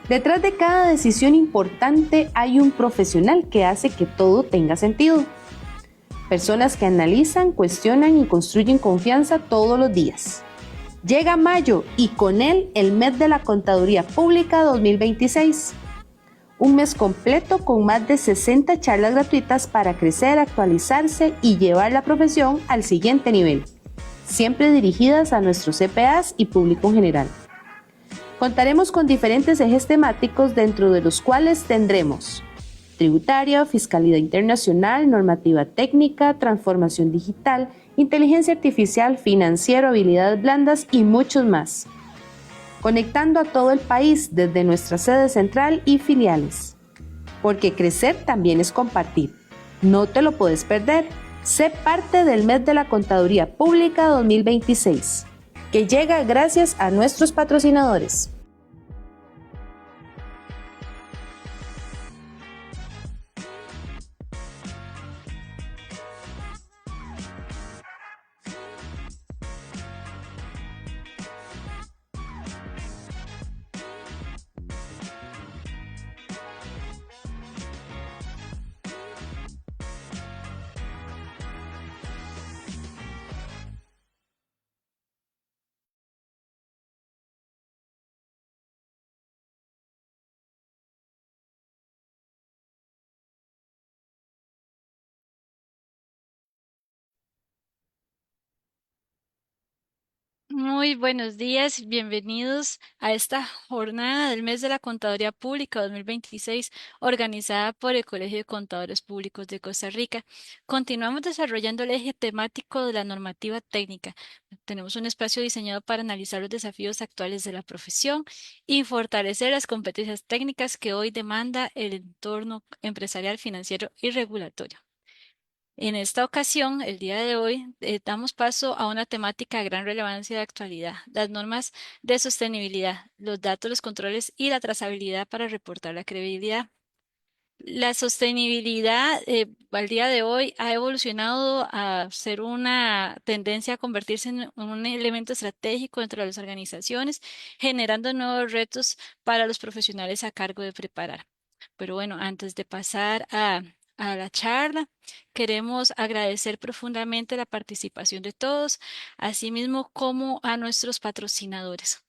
Detrás de cada decisión importante hay un profesional que hace que todo tenga sentido. Personas que analizan, cuestionan y construyen confianza todos los días. Llega mayo y con él el mes de la Contaduría Pública 2026. Un mes completo con más de 60 charlas gratuitas para crecer, actualizarse y llevar la profesión al siguiente nivel, siempre dirigidas a nuestros CPAs y público en general. Contaremos con diferentes ejes temáticos dentro de los cuales tendremos tributaria, fiscalidad internacional, normativa técnica, transformación digital, inteligencia artificial, financiero, habilidades blandas y muchos más. Conectando a todo el país desde nuestra sede central y filiales. Porque crecer también es compartir. No te lo puedes perder. Sé parte del mes de la Contaduría Pública 2026, que llega gracias a nuestros patrocinadores. Muy buenos días, bienvenidos a esta jornada del mes de la Contaduría Pública 2026, organizada por el Colegio de Contadores Públicos de Costa Rica. Continuamos desarrollando el eje temático de la normativa técnica. Tenemos un espacio diseñado para analizar los desafíos actuales de la profesión y fortalecer las competencias técnicas que hoy demanda el entorno empresarial, financiero y regulatorio. En esta ocasión, el día de hoy, damos paso a una temática de gran relevancia de actualidad, las normas de sostenibilidad, los datos, los controles y la trazabilidad para reportar la credibilidad. La sostenibilidad al día de hoy ha evolucionado a ser una tendencia a convertirse en un elemento estratégico dentro de las organizaciones, generando nuevos retos para los profesionales a cargo de preparar. Pero bueno, antes de pasar a la charla, queremos agradecer profundamente la participación de todos, así mismo como a nuestros patrocinadores.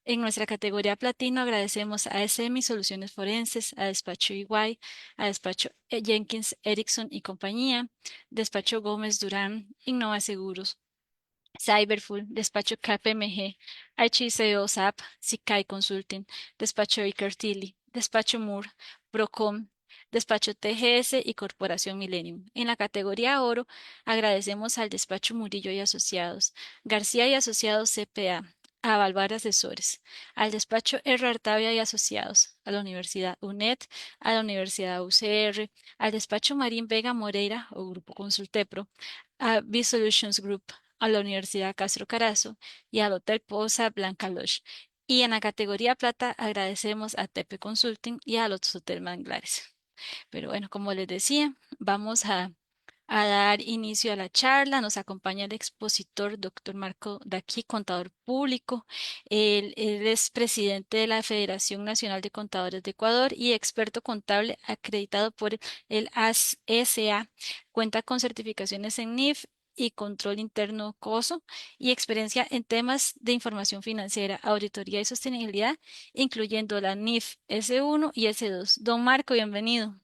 En nuestra categoría platino agradecemos a SMI Soluciones Forenses, a Despacho EY, a Despacho Jenkins, Erickson y compañía, Despacho Gómez Durán, Innova Seguros, Cyberfull, Despacho KPMG, HICO SAP, Sicai Consulting, Despacho Iker Tilly, Despacho Moore, Procom, Despacho TGS y Corporación Millennium. En la categoría oro, agradecemos al Despacho Murillo y Asociados, García y Asociados CPA, a Balbar Asesores, al Despacho R. Artavia y Asociados, a la Universidad UNED, a la Universidad UCR, al Despacho Marín Vega Moreira o Grupo Consultepro, a B-Solutions Group, a la Universidad Castro Carazo y al Hotel Poza Blanca Lodge. Y en la categoría plata agradecemos a Tepe Consulting y a los Hotel Manglares. Pero bueno, como les decía, vamos a dar inicio a la charla. Nos acompaña el expositor, doctor Marco Daqui, contador público. Él es presidente de la Federación Nacional de Contadores de Ecuador y experto contable acreditado por el ASA. Cuenta con certificaciones en NIF y control interno COSO y experiencia en temas de información financiera, auditoría y sostenibilidad, incluyendo la NIF S1 y S2. Don Marco, bienvenido.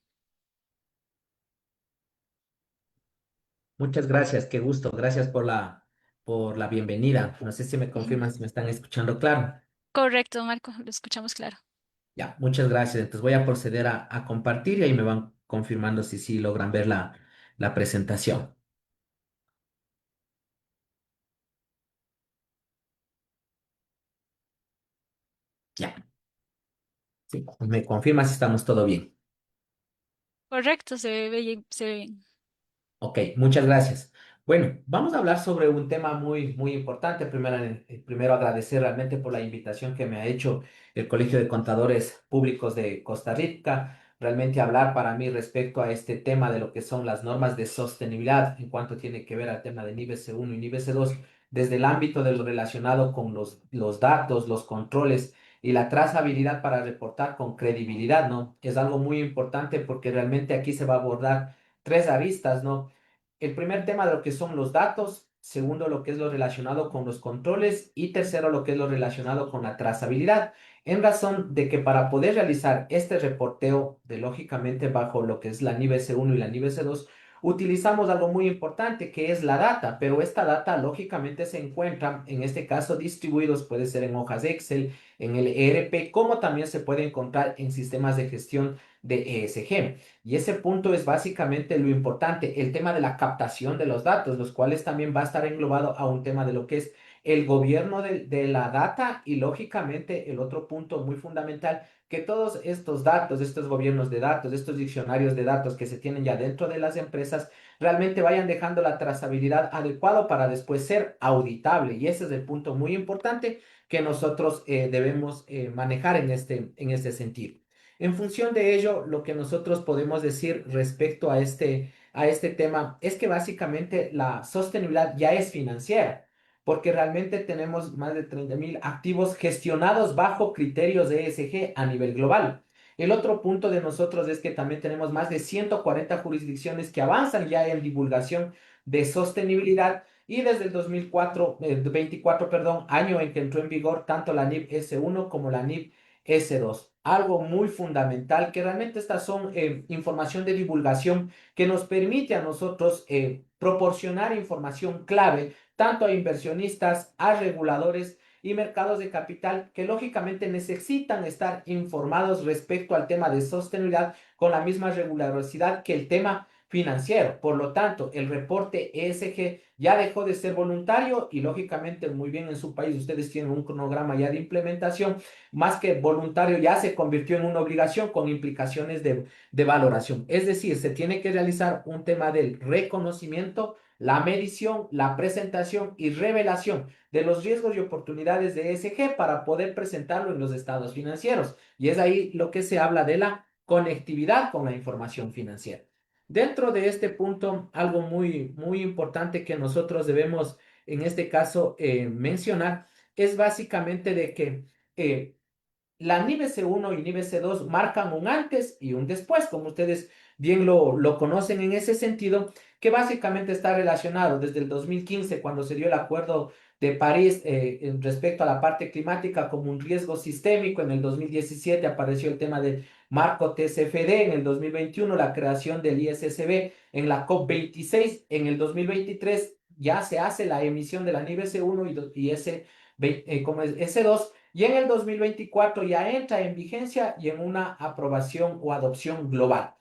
Muchas gracias, qué gusto. Gracias por la bienvenida. No sé si me confirman si me están escuchando claro. Correcto, Marco, lo escuchamos claro. Ya, muchas gracias. Entonces voy a proceder a compartir y ahí me van confirmando si sí logran ver la presentación. Ya, sí, me confirma si estamos todo bien. Correcto, se ve bien, se ve bien. Ok, muchas gracias. Bueno, vamos a hablar sobre un tema muy importante. Primero agradecer realmente por la invitación que me ha hecho el Colegio de Contadores Públicos de Costa Rica. Realmente hablar para mí respecto a este tema de lo que son las normas de sostenibilidad en cuanto tiene que ver al tema de nivel C1 y nivel C2, desde el ámbito de lo relacionado con los datos, los controles y la trazabilidad para reportar con credibilidad, ¿no? Es algo muy importante porque realmente aquí se va a abordar tres aristas, ¿no? El primer tema de lo que son los datos, segundo lo que es lo relacionado con los controles y tercero lo que es lo relacionado con la trazabilidad, en razón de que para poder realizar este reporteo de lógicamente bajo lo que es la NIB S1 y la NIB S2, utilizamos algo muy importante que es la data, pero esta data lógicamente se encuentra en este caso distribuidos, puede ser en hojas Excel, en el ERP, como también se puede encontrar en sistemas de gestión de ESG. Y ese punto es básicamente lo importante, el tema de la captación de los datos, los cuales también va a estar englobado a un tema de lo que es el gobierno de la data y lógicamente el otro punto muy fundamental, que todos estos datos, estos gobiernos de datos, estos diccionarios de datos que se tienen ya dentro de las empresas, realmente vayan dejando la trazabilidad adecuada para después ser auditable. Y ese es el punto muy importante que nosotros debemos manejar en este sentido. En función de ello, lo que nosotros podemos decir respecto a este tema es que básicamente la sostenibilidad ya es financiera, porque realmente tenemos más de 30.000 activos gestionados bajo criterios de ESG a nivel global. El otro punto de nosotros es que también tenemos más de 140 jurisdicciones que avanzan ya en divulgación de sostenibilidad y desde el 2024, perdón, año en que entró en vigor tanto la NIB S1 como la NIB S2. Algo muy fundamental, que realmente estas son información de divulgación que nos permite a nosotros proporcionar información clave tanto a inversionistas, a reguladores y mercados de capital que lógicamente necesitan estar informados respecto al tema de sostenibilidad con la misma rigurosidad que el tema financiero. Por lo tanto, el reporte ESG ya dejó de ser voluntario y lógicamente muy bien en su país ustedes tienen un cronograma ya de implementación, más que voluntario ya se convirtió en una obligación con implicaciones de valoración. Es decir, se tiene que realizar un tema del reconocimiento, la medición, la presentación y revelación de los riesgos y oportunidades de ESG para poder presentarlo en los estados financieros. Y es ahí lo que se habla de la conectividad con la información financiera. Dentro de este punto, algo muy importante que nosotros debemos, en este caso, mencionar es básicamente de que la NIBC 1 y NIBC 2 marcan un antes y un después, como ustedes bien lo conocen en ese sentido, que básicamente está relacionado desde el 2015, cuando se dio el Acuerdo de París respecto a la parte climática como un riesgo sistémico. En el 2017 apareció el tema del marco TCFD, en el 2021 la creación del ISSB, en la COP26, en el 2023 ya se hace la emisión de la NIBC 1 y como es S2, y en el 2024 ya entra en vigencia y en una aprobación o adopción global.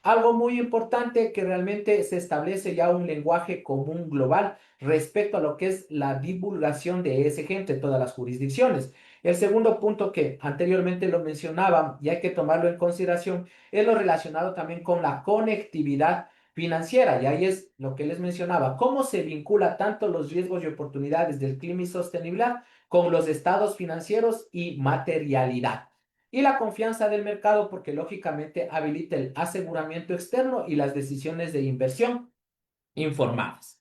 Algo muy importante que realmente se establece ya un lenguaje común global respecto a lo que es la divulgación de ESG entre todas las jurisdicciones. El segundo punto que anteriormente lo mencionaba y hay que tomarlo en consideración es lo relacionado también con la conectividad financiera. Y ahí es lo que les mencionaba, cómo se vincula tanto los riesgos y oportunidades del clima y sostenibilidad con los estados financieros y materialidad. Y la confianza del mercado porque lógicamente habilita el aseguramiento externo y las decisiones de inversión informadas.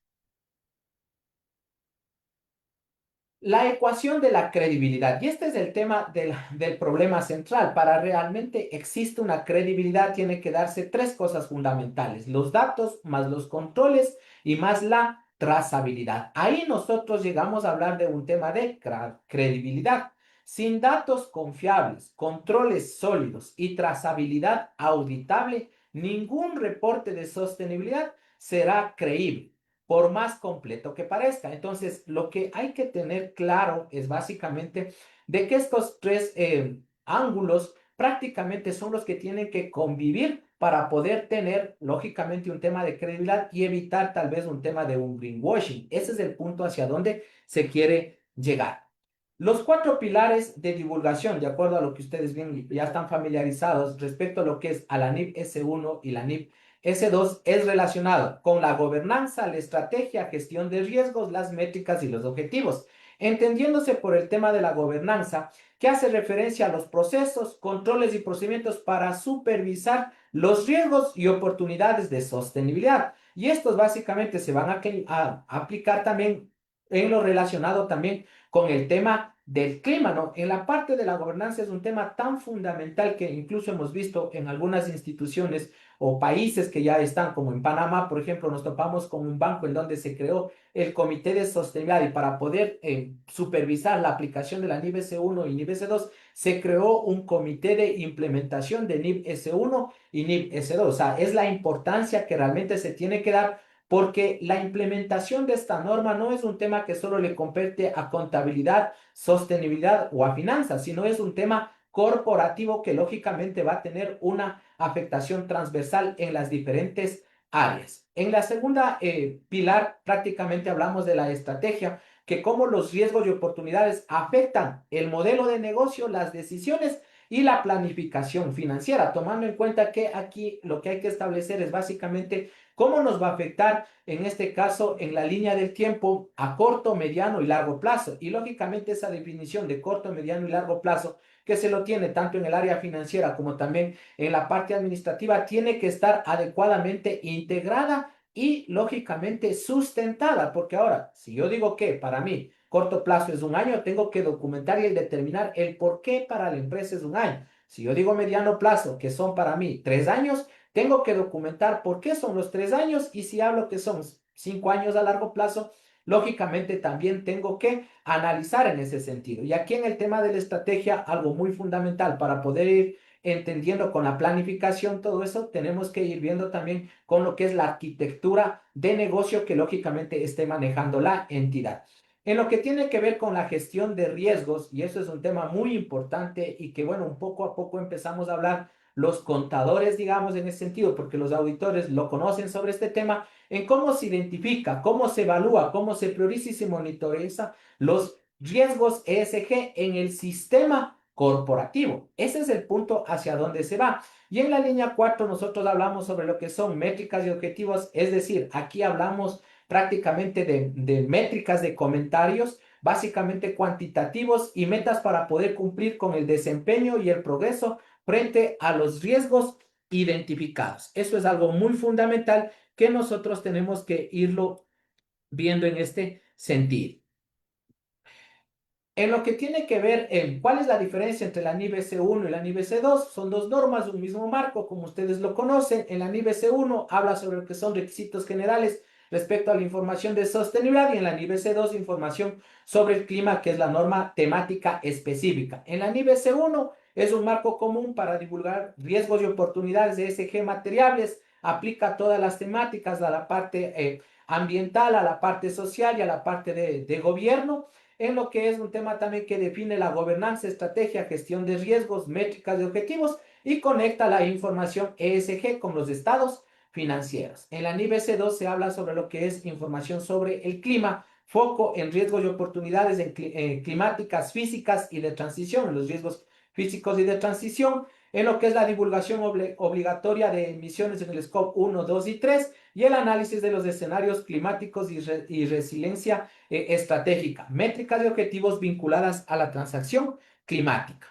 La ecuación de la credibilidad, y este es el tema del problema central. Para realmente existe una credibilidad, tiene que darse tres cosas fundamentales: los datos, más los controles y más la trazabilidad. Ahí nosotros llegamos a hablar de un tema de credibilidad. Sin datos confiables, controles sólidos y trazabilidad auditable, ningún reporte de sostenibilidad será creíble, por más completo que parezca. Entonces, lo que hay que tener claro es básicamente de que estos tres ángulos prácticamente son los que tienen que convivir para poder tener, lógicamente, un tema de credibilidad y evitar tal vez un tema de un greenwashing. Ese es el punto hacia donde se quiere llegar. Los cuatro pilares de divulgación, de acuerdo a lo que ustedes bien ya están familiarizados respecto a lo que es a la NIB S1 y la NIB S2, es relacionado con la gobernanza, la estrategia, gestión de riesgos, las métricas y los objetivos, entendiéndose por el tema de la gobernanza, que hace referencia a los procesos, controles y procedimientos para supervisar los riesgos y oportunidades de sostenibilidad. Y estos básicamente se van a aplicar también en lo relacionado también con el tema del clima, ¿no? En la parte de la gobernanza es un tema tan fundamental que incluso hemos visto en algunas instituciones o países que ya están, como en Panamá, por ejemplo, nos topamos con un banco en donde se creó el Comité de Sostenibilidad y para poder supervisar la aplicación de la NIB S1 y NIB S2, se creó un comité de implementación de NIB S1 y NIB S2. O sea, es la importancia que realmente se tiene que dar porque la implementación de esta norma no es un tema que solo le compete a contabilidad, sostenibilidad o a finanzas, sino es un tema corporativo que lógicamente va a tener una afectación transversal en las diferentes áreas. En la segunda pilar prácticamente hablamos de la estrategia, que cómo los riesgos y oportunidades afectan el modelo de negocio, las decisiones y la planificación financiera, tomando en cuenta que aquí lo que hay que establecer es básicamente cómo nos va a afectar en este caso en la línea del tiempo a corto, mediano y largo plazo. Y lógicamente esa definición de corto, mediano y largo plazo que se lo tiene tanto en el área financiera como también en la parte administrativa, tiene que estar adecuadamente integrada y lógicamente sustentada, porque ahora, si yo digo que para mí corto plazo es un año, tengo que documentar y determinar el por qué para la empresa es un año. Si yo digo mediano plazo, que son para mí 3 años, tengo que documentar por qué son los 3 años y si hablo que son 5 años a largo plazo, lógicamente también tengo que analizar en ese sentido. Y aquí en el tema de la estrategia, algo muy fundamental para poder ir entendiendo con la planificación todo eso, tenemos que ir viendo también con lo que es la arquitectura de negocio que lógicamente esté manejando la entidad. En lo que tiene que ver con la gestión de riesgos, y eso es un tema muy importante y que bueno, un poco a poco empezamos a hablar los contadores, digamos, en ese sentido, porque los auditores lo conocen sobre este tema, en cómo se identifica, cómo se evalúa, cómo se prioriza y se monitoriza los riesgos ESG en el sistema corporativo. Ese es el punto hacia donde se va. Y en la línea 4 nosotros hablamos sobre lo que son métricas y objetivos, es decir, aquí hablamos prácticamente de métricas de comentarios, básicamente cuantitativos y metas para poder cumplir con el desempeño y el progreso frente a los riesgos identificados. Eso es algo muy fundamental que nosotros tenemos que irlo viendo en este sentido. En lo que tiene que ver en cuál es la diferencia entre la NIB S1 y la NIB S2, son dos normas de un mismo marco, como ustedes lo conocen. En la NIB S1 habla sobre lo que son requisitos generales respecto a la información de sostenibilidad y en la NIB S2 información sobre el clima, que es la norma temática específica. En la NIB S1 es un marco común para divulgar riesgos y oportunidades de ESG materiales, aplica todas las temáticas a la parte ambiental, a la parte social y a la parte de gobierno en lo que es un tema también que define la gobernanza, estrategia, gestión de riesgos, métricas de objetivos y conecta la información ESG con los estados financieros. En la NIB S2 se habla sobre lo que es información sobre el clima, foco en riesgos y oportunidades climáticas, físicas y de transición, en los riesgos físicos y de transición, en lo que es la divulgación obligatoria de emisiones en el Scope 1, 2 y 3 y el análisis de los escenarios climáticos y resiliencia estratégica, métricas y objetivos vinculadas a la transacción climática.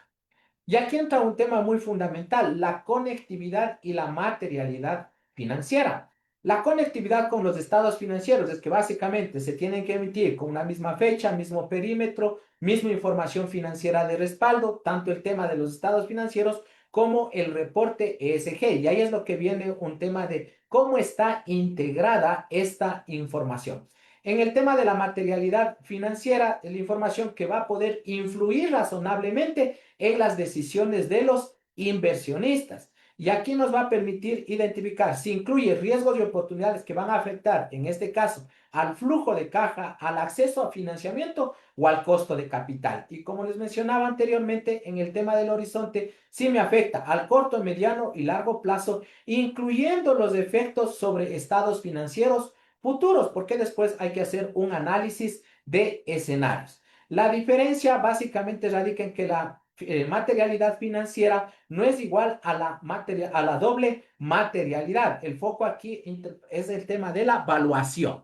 Y aquí entra un tema muy fundamental, la conectividad y la materialidad financiera. La conectividad con los estados financieros es que básicamente se tienen que emitir con una misma fecha, mismo perímetro, misma información financiera de respaldo, tanto el tema de los estados financieros como el reporte ESG. Y ahí es lo que viene un tema de cómo está integrada esta información. En el tema de la materialidad financiera, la información que va a poder influir razonablemente en las decisiones de los inversionistas. Y aquí nos va a permitir identificar si incluye riesgos y oportunidades que van a afectar, en este caso, al flujo de caja, al acceso a financiamiento o al costo de capital. Y como les mencionaba anteriormente, en el tema del horizonte, sí me afecta al corto, mediano y largo plazo, incluyendo los efectos sobre estados financieros futuros, porque después hay que hacer un análisis de escenarios. La diferencia básicamente radica en que la materialidad financiera no es igual a la doble materialidad. El foco aquí es el tema de la valuación.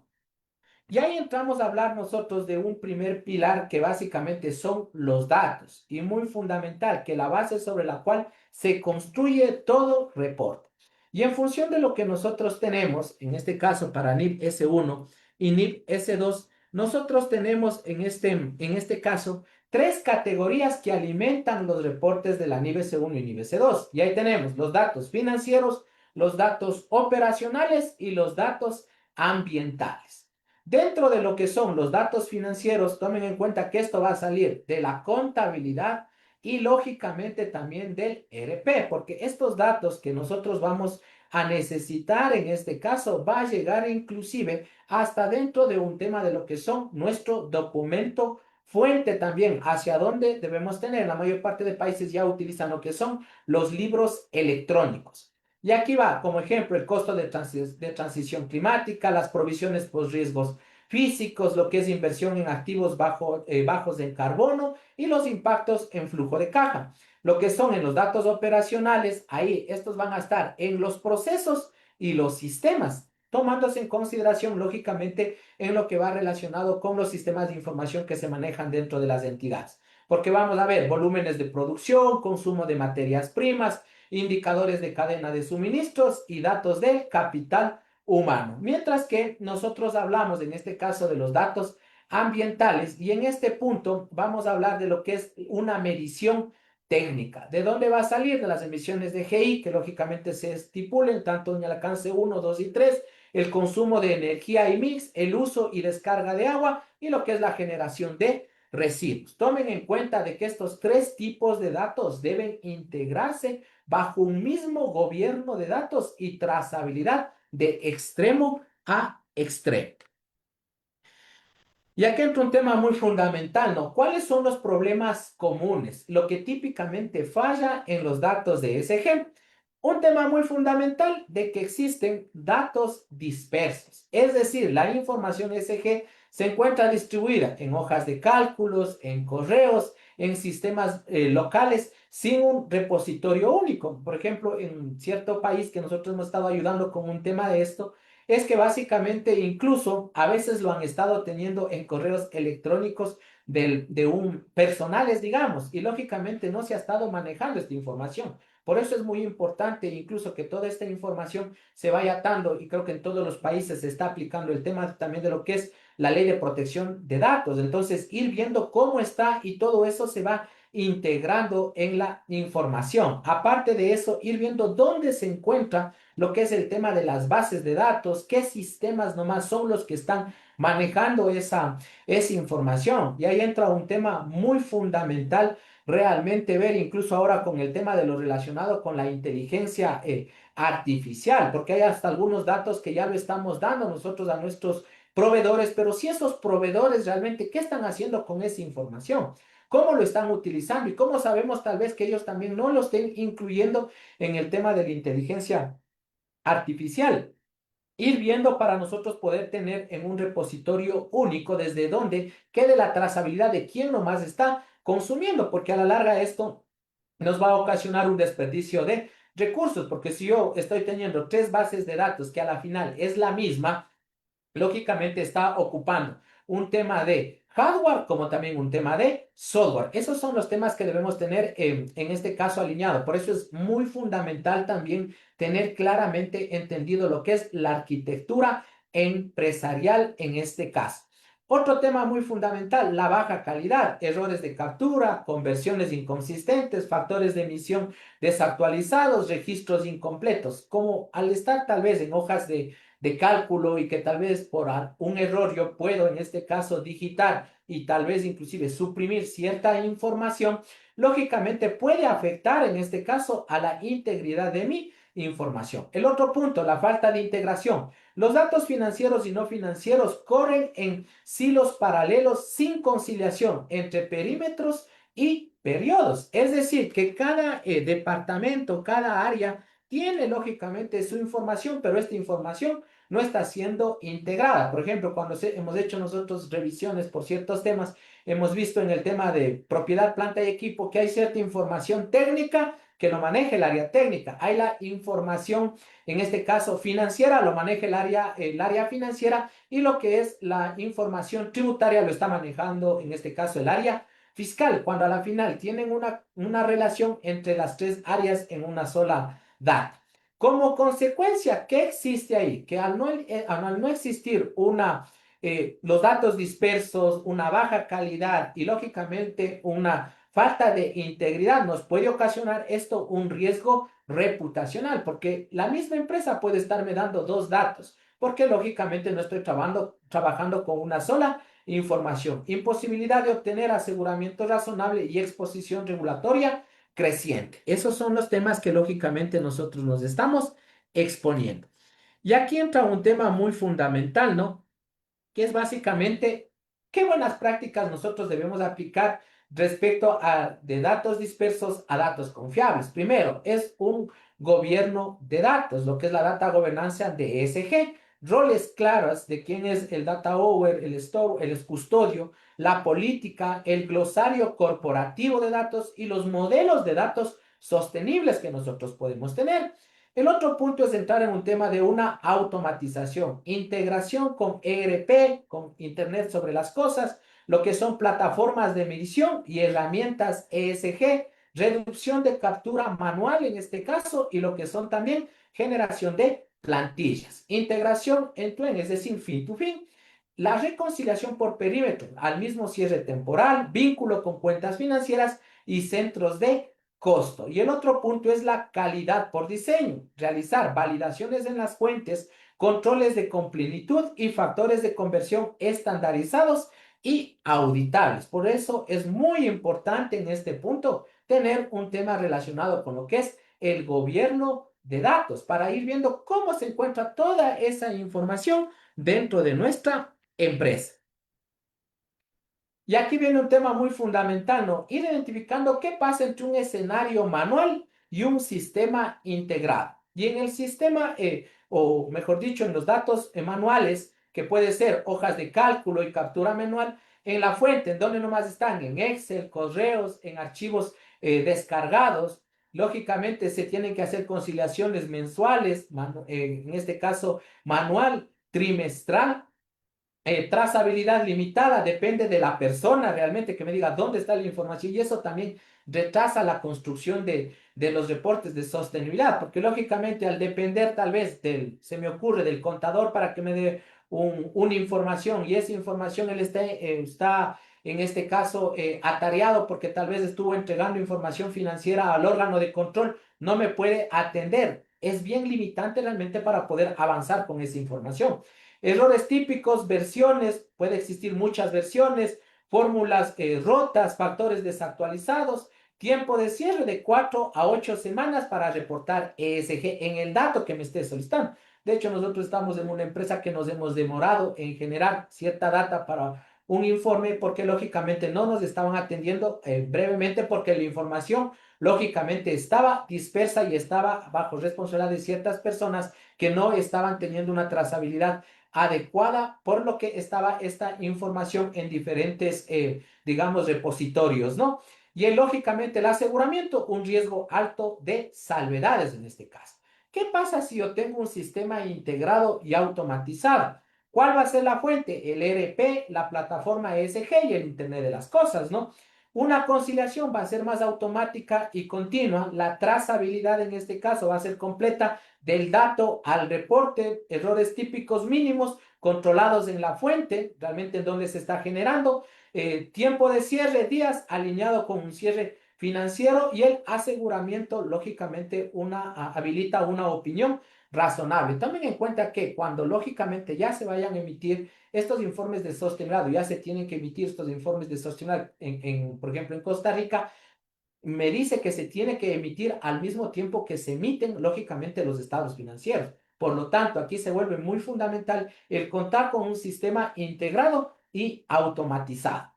Y ahí entramos a hablar nosotros de un primer pilar que básicamente son los datos y muy fundamental, que la base sobre la cual se construye todo reporte. Y en función de lo que nosotros tenemos, en este caso para NIB S1 y NIB S2, nosotros tenemos en este caso tres categorías que alimentan los reportes de la NIBC 1 y NIBC 2. Y ahí tenemos los datos financieros, los datos operacionales y los datos ambientales. Dentro de lo que son los datos financieros, tomen en cuenta que esto va a salir de la contabilidad y lógicamente también del ERP, porque estos datos que nosotros vamos a necesitar en este caso va a llegar inclusive hasta dentro de un tema de lo que son nuestro documento fuente también, hacia dónde debemos tener. La mayor parte de países ya utilizan lo que son los libros electrónicos. Y aquí va, como ejemplo, el costo de transición climática, las provisiones por riesgos físicos, lo que es inversión en activos bajos en carbono y los impactos en flujo de caja. Lo que son en los datos operacionales, ahí estos van a estar en los procesos y los sistemas, tomándose en consideración, lógicamente, en lo que va relacionado con los sistemas de información que se manejan dentro de las entidades. Porque vamos a ver volúmenes de producción, consumo de materias primas, indicadores de cadena de suministros y datos del capital humano. Mientras que nosotros hablamos en este caso de los datos ambientales y en este punto vamos a hablar de lo que es una medición técnica. ¿De dónde va a salir? De las emisiones de GI, que lógicamente se estipulen tanto en el alcance 1, 2 y 3, el consumo de energía y mix, el uso y descarga de agua y lo que es la generación de residuos. Tomen en cuenta de que estos tres tipos de datos deben integrarse bajo un mismo gobierno de datos y trazabilidad de extremo a extremo. Y aquí entra un tema muy fundamental, ¿no? ¿Cuáles son los problemas comunes? Lo que típicamente falla en los datos de ESG. Un tema muy fundamental de que existen datos dispersos. Es decir, la información ESG se encuentra distribuida en hojas de cálculos, en correos, en sistemas locales, sin un repositorio único. Por ejemplo, en cierto país que nosotros hemos estado ayudando con un tema de esto, es que básicamente incluso a veces lo han estado teniendo en correos electrónicos de un personales, digamos, y lógicamente no se ha estado manejando esta información. Por eso es muy importante incluso que toda esta información se vaya atando y creo que en todos los países se está aplicando el tema también de lo que es la ley de protección de datos. Entonces, ir viendo cómo está y todo eso se va integrando en la información. Aparte de eso, ir viendo dónde se encuentra lo que es el tema de las bases de datos, qué sistemas nomás son los que están manejando esa información. Y ahí entra un tema muy fundamental, realmente ver incluso ahora con el tema de lo relacionado con la inteligencia artificial, porque hay hasta algunos datos que ya lo estamos dando nosotros a nuestros proveedores, pero si esos proveedores realmente, ¿qué están haciendo con esa información? ¿Cómo lo están utilizando? Y cómo sabemos tal vez que ellos también no lo estén incluyendo en el tema de la inteligencia artificial. Ir viendo para nosotros poder tener en un repositorio único desde donde quede la trazabilidad de quién nomás está consumiendo, porque a la larga esto nos va a ocasionar un desperdicio de recursos, porque si yo estoy teniendo tres bases de datos que a la final es la misma, lógicamente está ocupando un tema de hardware como también un tema de software. Esos son los temas que debemos tener en este caso alineado. Por eso es muy fundamental también tener claramente entendido lo que es la arquitectura empresarial en este caso. Otro tema muy fundamental, la baja calidad, errores de captura, conversiones inconsistentes, factores de emisión desactualizados, registros incompletos, como al estar tal vez en hojas de cálculo y que tal vez por un error yo puedo en este caso digitar y tal vez inclusive suprimir cierta información, lógicamente puede afectar en este caso a la integridad de mi información. El otro punto, la falta de integración. Los datos financieros y no financieros corren en silos paralelos sin conciliación entre perímetros y periodos. Es decir, que cada departamento, cada área tiene lógicamente su información, pero esta información no está siendo integrada. Por ejemplo, cuando hemos hecho nosotros revisiones por ciertos temas, hemos visto en el tema de propiedad, planta y equipo que hay cierta información técnica que lo maneja el área técnica. Hay la información, en este caso financiera, lo maneja el área financiera y lo que es la información tributaria lo está manejando, en este caso, el área fiscal, cuando a la final tienen una relación entre las tres áreas en una sola data. Como consecuencia, ¿qué existe ahí? Que al no existir una los datos dispersos, una baja calidad y lógicamente una falta de integridad nos puede ocasionar esto un riesgo reputacional, porque la misma empresa puede estarme dando dos datos, porque lógicamente no estoy trabajando con una sola información. Imposibilidad de obtener aseguramiento razonable y exposición regulatoria creciente. Esos son los temas que lógicamente nosotros nos estamos exponiendo. Y aquí entra un tema muy fundamental, ¿no? Que es básicamente qué buenas prácticas nosotros debemos aplicar respecto a de datos dispersos a datos confiables. Primero, es un gobierno de datos, lo que es la data gobernanza de ESG, roles claros de quién es el data owner, el store, el custodio, la política, el glosario corporativo de datos y los modelos de datos sostenibles que nosotros podemos tener. El otro punto es entrar en un tema de una automatización, integración con ERP, con Internet sobre las cosas, lo que son plataformas de medición y herramientas ESG, reducción de captura manual en este caso y lo que son también generación de plantillas, integración end-to-end, es decir, fin to fin, la reconciliación por perímetro, al mismo cierre temporal, vínculo con cuentas financieras y centros de costo. Y el otro punto es la calidad por diseño, realizar validaciones en las fuentes, controles de completitud y factores de conversión estandarizados y auditables. Por eso es muy importante en este punto tener un tema relacionado con lo que es el gobierno de datos para ir viendo cómo se encuentra toda esa información dentro de nuestra empresa. Y aquí viene un tema muy fundamental, ¿no? Ir identificando qué pasa entre un escenario manual y un sistema integrado. Y en el sistema, o mejor dicho, en los datos manuales, que puede ser hojas de cálculo y captura manual, en la fuente, en donde nomás están, en Excel, correos, en archivos descargados. Lógicamente se tienen que hacer conciliaciones mensuales, en este caso manual, trimestral, trazabilidad limitada, depende de la persona realmente que me diga dónde está la información y eso también retrasa la construcción de los reportes de sostenibilidad, porque lógicamente al depender tal vez se me ocurre, del contador para que me dé una información y esa información él está en este caso atareado porque tal vez estuvo entregando información financiera al órgano de control, no me puede atender. Es bien limitante realmente para poder avanzar con esa información. Errores típicos, versiones, puede existir muchas versiones, fórmulas rotas, factores desactualizados, tiempo de cierre de 4 a 8 semanas para reportar ESG en el dato que me esté solicitando. De hecho, nosotros estamos en una empresa que nos hemos demorado en generar cierta data para un informe porque lógicamente no nos estaban atendiendo brevemente porque la información lógicamente estaba dispersa y estaba bajo responsabilidad de ciertas personas que no estaban teniendo una trazabilidad adecuada, por lo que estaba esta información en diferentes, digamos, repositorios, ¿no? Y lógicamente el aseguramiento, un riesgo alto de salvedades en este caso. ¿Qué pasa si yo tengo un sistema integrado y automatizado? ¿Cuál va a ser la fuente? El ERP, la plataforma ESG y el Internet de las Cosas, ¿no? Una conciliación va a ser más automática y continua. La trazabilidad en este caso va a ser completa del dato al reporte, errores típicos mínimos controlados en la fuente, realmente en donde se está generando, tiempo de cierre, días alineado con un cierre financiero y el aseguramiento, lógicamente, habilita una opinión razonable. Tomen en cuenta que cuando lógicamente ya se vayan a emitir estos informes de sostenibilidad, ya se tienen que emitir estos informes de sostenibilidad, por ejemplo, en Costa Rica, me dice que se tiene que emitir al mismo tiempo que se emiten, lógicamente, los estados financieros. Por lo tanto, aquí se vuelve muy fundamental el contar con un sistema integrado y automatizado.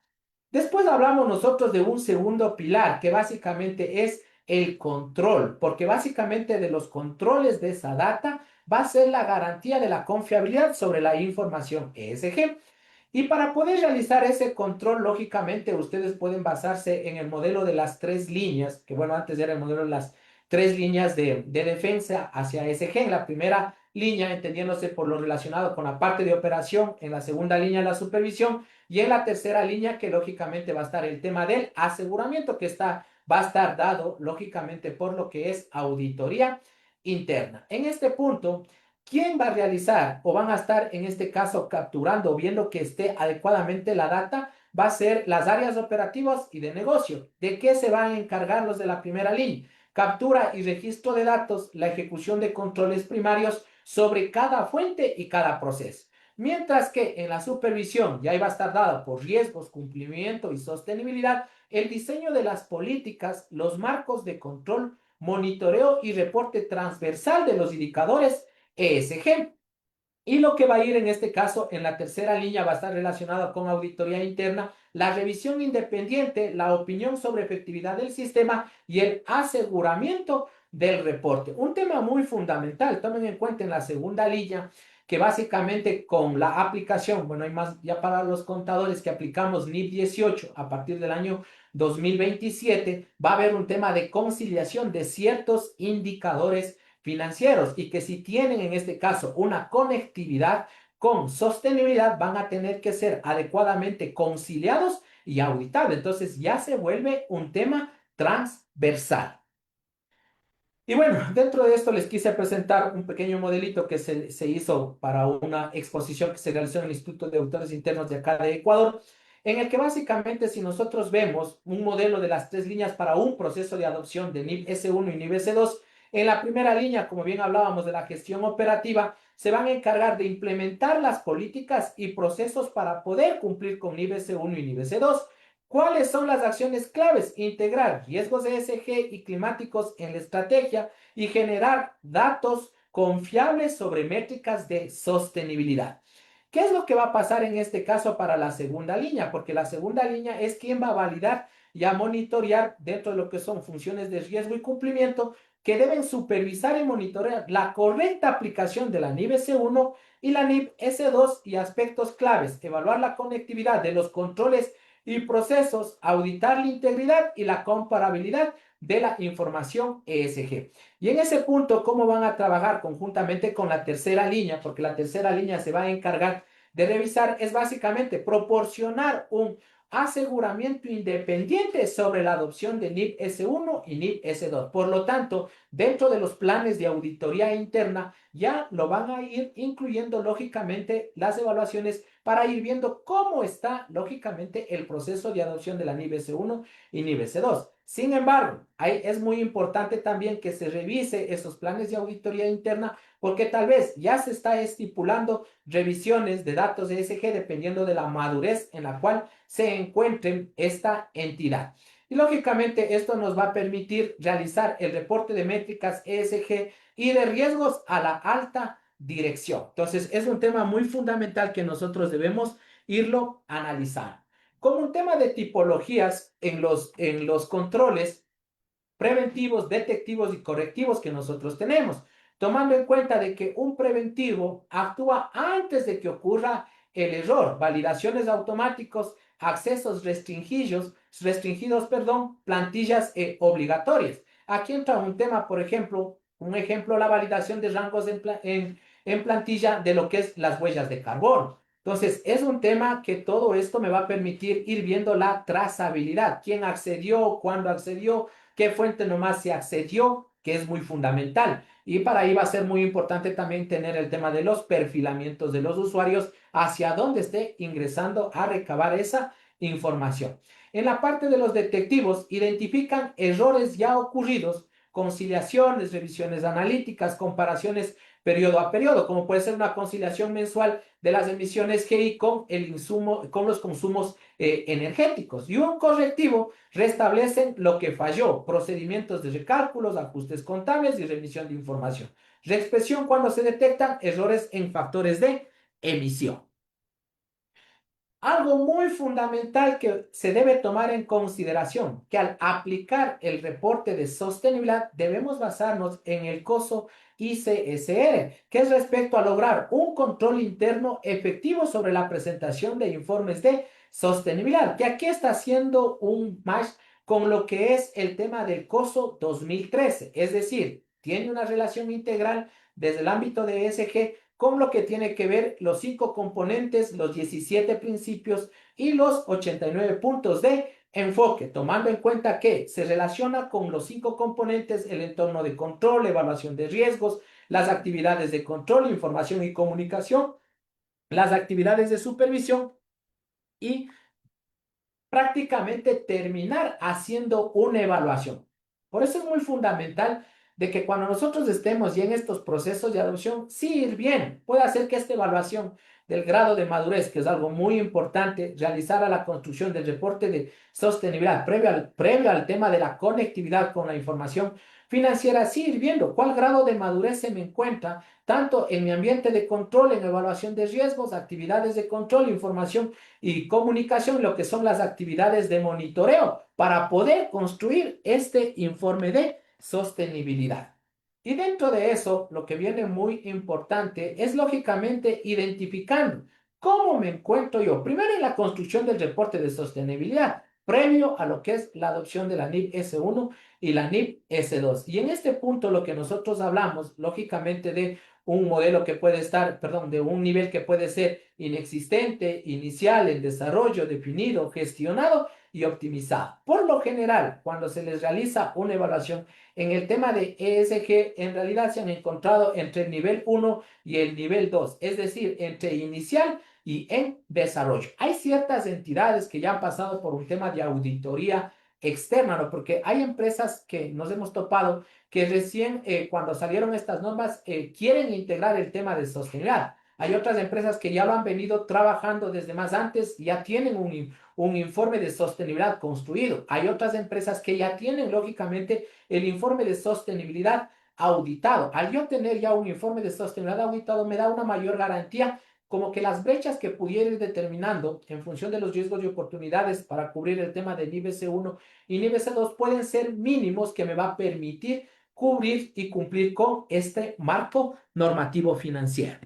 Después hablamos nosotros de un segundo pilar, que básicamente es el control, porque básicamente de los controles de esa data va a ser la garantía de la confiabilidad sobre la información ESG. Y para poder realizar ese control, lógicamente, ustedes pueden basarse en el modelo de las tres líneas, que bueno, antes era el modelo de las tres líneas de defensa hacia ESG. En la primera línea, entendiéndose por lo relacionado con la parte de operación, en la segunda línea, la supervisión, y en la tercera línea, que lógicamente va a estar el tema del aseguramiento, que va a estar dado, lógicamente, por lo que es auditoría interna. En este punto, ¿Quién va a realizar o van a estar en este caso capturando o viendo que esté adecuadamente la data? Va a ser las áreas operativas y de negocio. ¿De qué se van a encargar los de la primera línea? Captura y registro de datos, la ejecución de controles primarios sobre cada fuente y cada proceso. Mientras que en la supervisión ya iba a estar dada por riesgos, cumplimiento y sostenibilidad, el diseño de las políticas, los marcos de control, monitoreo y reporte transversal de los indicadores ESG. Y lo que va a ir en este caso en la tercera línea va a estar relacionado con auditoría interna, la revisión independiente, la opinión sobre efectividad del sistema y el aseguramiento del reporte. Un tema muy fundamental, tomen en cuenta en la segunda línea que básicamente con la aplicación, bueno, hay más ya para los contadores que aplicamos NIF 18 a partir del año 2027, va a haber un tema de conciliación de ciertos indicadores financieros y que si tienen en este caso una conectividad con sostenibilidad van a tener que ser adecuadamente conciliados y auditables. Entonces ya se vuelve un tema transversal. Y bueno, dentro de esto les quise presentar un pequeño modelito que se hizo para una exposición que se realizó en el Instituto de Auditores Internos de acá de Ecuador, en el que básicamente si nosotros vemos un modelo de las tres líneas para un proceso de adopción de NIF S1 y NIF S2, en la primera línea, como bien hablábamos de la gestión operativa, se van a encargar de implementar las políticas y procesos para poder cumplir con NIF S1 y NIF S2. ¿Cuáles son las acciones claves? Integrar riesgos ESG y climáticos en la estrategia y generar datos confiables sobre métricas de sostenibilidad. ¿Qué es lo que va a pasar en este caso para la segunda línea? Porque la segunda línea es quien va a validar y a monitorear dentro de lo que son funciones de riesgo y cumplimiento que deben supervisar y monitorear la correcta aplicación de la NIF S1 y la NIF S2 y aspectos claves, evaluar la conectividad de los controles y procesos, auditar la integridad y la comparabilidad de la información ESG. Y en ese punto, ¿cómo van a trabajar conjuntamente con la tercera línea? Porque la tercera línea se va a encargar de revisar, es básicamente proporcionar un aseguramiento independiente sobre la adopción de NIF S1 y NIF S2. Por lo tanto, dentro de los planes de auditoría interna, ya lo van a ir incluyendo lógicamente las evaluaciones para ir viendo cómo está lógicamente el proceso de adopción de la NIF S1 y NIF S2. Sin embargo, es muy importante también que se revise esos planes de auditoría interna porque tal vez ya se está estipulando revisiones de datos de ESG dependiendo de la madurez en la cual se encuentre esta entidad. Y lógicamente esto nos va a permitir realizar el reporte de métricas ESG y de riesgos a la alta dirección. Entonces, es un tema muy fundamental que nosotros debemos irlo analizando. Como un tema de tipologías en los controles preventivos, detectivos y correctivos que nosotros tenemos, tomando en cuenta de que un preventivo actúa antes de que ocurra el error, validaciones automáticos, accesos restringidos, plantillas obligatorias. Aquí entra un tema, por ejemplo, un ejemplo, la validación de rangos en plantilla de lo que es las huellas de carbono. Entonces, es un tema que todo esto me va a permitir ir viendo la trazabilidad, quién accedió, cuándo accedió, qué fuente nomás se accedió, que es muy fundamental. Y para ahí va a ser muy importante también tener el tema de los perfilamientos de los usuarios hacia dónde esté ingresando a recabar esa información. En la parte de los detectivos, identifican errores ya ocurridos, conciliaciones, revisiones analíticas, comparaciones periodo a periodo, como puede ser una conciliación mensual de las emisiones GI con el insumo, con los consumos energéticos. Y un correctivo restablecen lo que falló, procedimientos de recálculos, ajustes contables y remisión de información. Reexpresión cuando se detectan errores en factores de emisión. Algo muy fundamental que se debe tomar en consideración, que al aplicar el reporte de sostenibilidad debemos basarnos en el COSO ICSR, que es respecto a lograr un control interno efectivo sobre la presentación de informes de sostenibilidad, que aquí está haciendo un match con lo que es el tema del COSO 2013, es decir, tiene una relación integral desde el ámbito de ESG con lo que tiene que ver los 5 componentes, los 17 principios y los 89 puntos de enfoque, tomando en cuenta que se relaciona con los 5 componentes el entorno de control, evaluación de riesgos, las actividades de control, información y comunicación, las actividades de supervisión y prácticamente terminar haciendo una evaluación. Por eso es muy fundamental de que cuando nosotros estemos ya en estos procesos de adopción, sí ir bien, puede hacer que esta evaluación del grado de madurez, que es algo muy importante, realizar a la construcción del reporte de sostenibilidad previo al tema de la conectividad con la información financiera, sí ir viendo cuál grado de madurez se me encuentra, tanto en mi ambiente de control, en evaluación de riesgos, actividades de control, información y comunicación, lo que son las actividades de monitoreo para poder construir este informe de sostenibilidad. Y dentro de eso, lo que viene muy importante es lógicamente identificando cómo me encuentro yo, primero en la construcción del reporte de sostenibilidad, previo a lo que es la adopción de la NIP S1 y la NIP S2. Y en este punto lo que nosotros hablamos, lógicamente, de un modelo que puede estar, perdón, de un nivel que puede ser inexistente, inicial, en desarrollo, definido, gestionado y optimizado. Por lo general, cuando se les realiza una evaluación en el tema de ESG, en realidad se han encontrado entre el nivel 1 y el nivel 2, es decir, entre inicial y en desarrollo. Hay ciertas entidades que ya han pasado por un tema de auditoría externa, ¿no? Porque hay empresas que nos hemos topado que recién cuando salieron estas normas quieren integrar el tema de sostenibilidad. Hay otras empresas que ya lo han venido trabajando desde más antes y ya tienen un informe de sostenibilidad construido. Hay otras empresas que ya tienen, lógicamente, el informe de sostenibilidad auditado. Al yo tener ya un informe de sostenibilidad auditado, me da una mayor garantía como que las brechas que pudiera ir determinando en función de los riesgos y oportunidades para cubrir el tema de nivel C1 y nivel C2 pueden ser mínimos que me va a permitir cubrir y cumplir con este marco normativo financiero.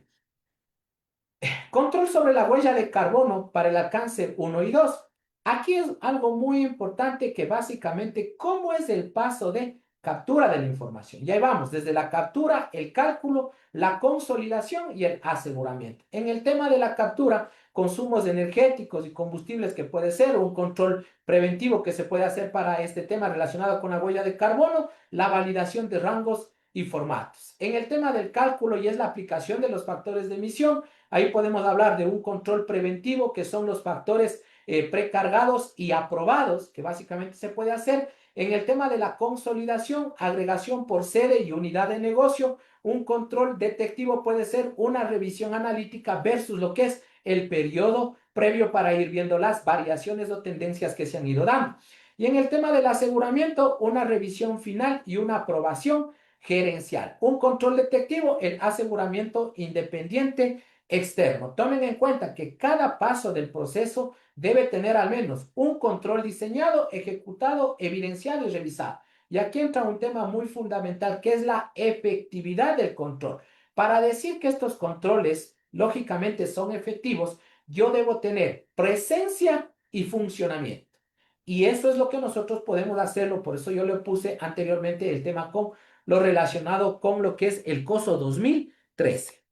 Control sobre la huella de carbono para el alcance 1 y 2. Aquí es algo muy importante que básicamente cómo es el paso de captura de la información. Y ahí vamos, desde la captura, el cálculo, la consolidación y el aseguramiento. En el tema de la captura, consumos energéticos y combustibles que puede ser, un control preventivo que se puede hacer para este tema relacionado con la huella de carbono, la validación de rangos y formatos. En el tema del cálculo y es la aplicación de los factores de emisión, ahí podemos hablar de un control preventivo, que son los factores precargados y aprobados, que básicamente se puede hacer. En el tema de la consolidación, agregación por sede y unidad de negocio, un control detectivo puede ser una revisión analítica versus lo que es el periodo previo para ir viendo las variaciones o tendencias que se han ido dando. Y en el tema del aseguramiento, una revisión final y una aprobación gerencial. Un control detectivo, el aseguramiento independiente externo. Tomen en cuenta que cada paso del proceso debe tener al menos un control diseñado, ejecutado, evidenciado y revisado. Y aquí entra un tema muy fundamental que es la efectividad del control. Para decir que estos controles lógicamente son efectivos, yo debo tener presencia y funcionamiento. Y eso es lo que nosotros podemos hacerlo. Por eso yo le puse anteriormente el tema con lo relacionado con lo que es el COSO 2013.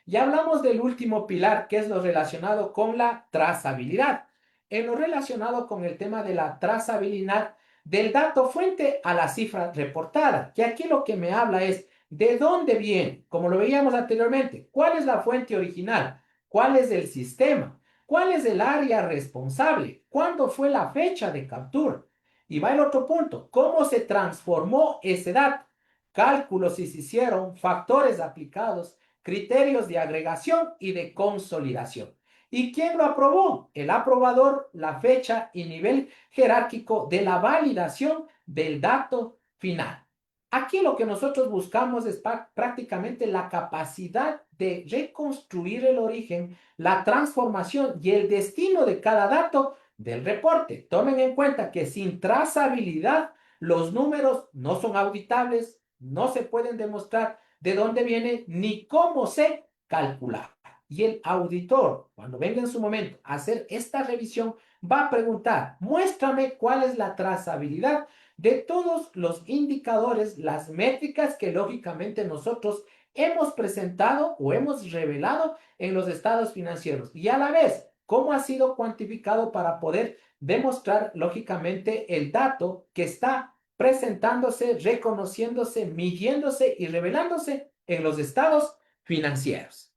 Ya hablamos del último pilar, que es lo relacionado con la trazabilidad. En lo relacionado con el tema de la trazabilidad del dato fuente a la cifra reportada, que aquí lo que me habla es de dónde viene, como lo veíamos anteriormente, cuál es la fuente original, cuál es el sistema, cuál es el área responsable, cuándo fue la fecha de captura. Y va el otro punto, cómo se transformó ese dato, cálculos si se hicieron, factores aplicados, criterios de agregación y de consolidación. ¿Y quién lo aprobó? El aprobador, la fecha y nivel jerárquico de la validación del dato final. Aquí lo que nosotros buscamos es prácticamente la capacidad de reconstruir el origen, la transformación y el destino de cada dato del reporte. Tomen en cuenta que sin trazabilidad los números no son auditables, no se pueden demostrar de dónde viene ni cómo se calcula. Y el auditor, cuando venga en su momento a hacer esta revisión, va a preguntar, muéstrame cuál es la trazabilidad de todos los indicadores, las métricas que lógicamente nosotros hemos presentado o hemos revelado en los estados financieros. Y a la vez, cómo ha sido cuantificado para poder demostrar lógicamente el dato que está presentándose, reconociéndose, midiéndose y revelándose en los estados financieros.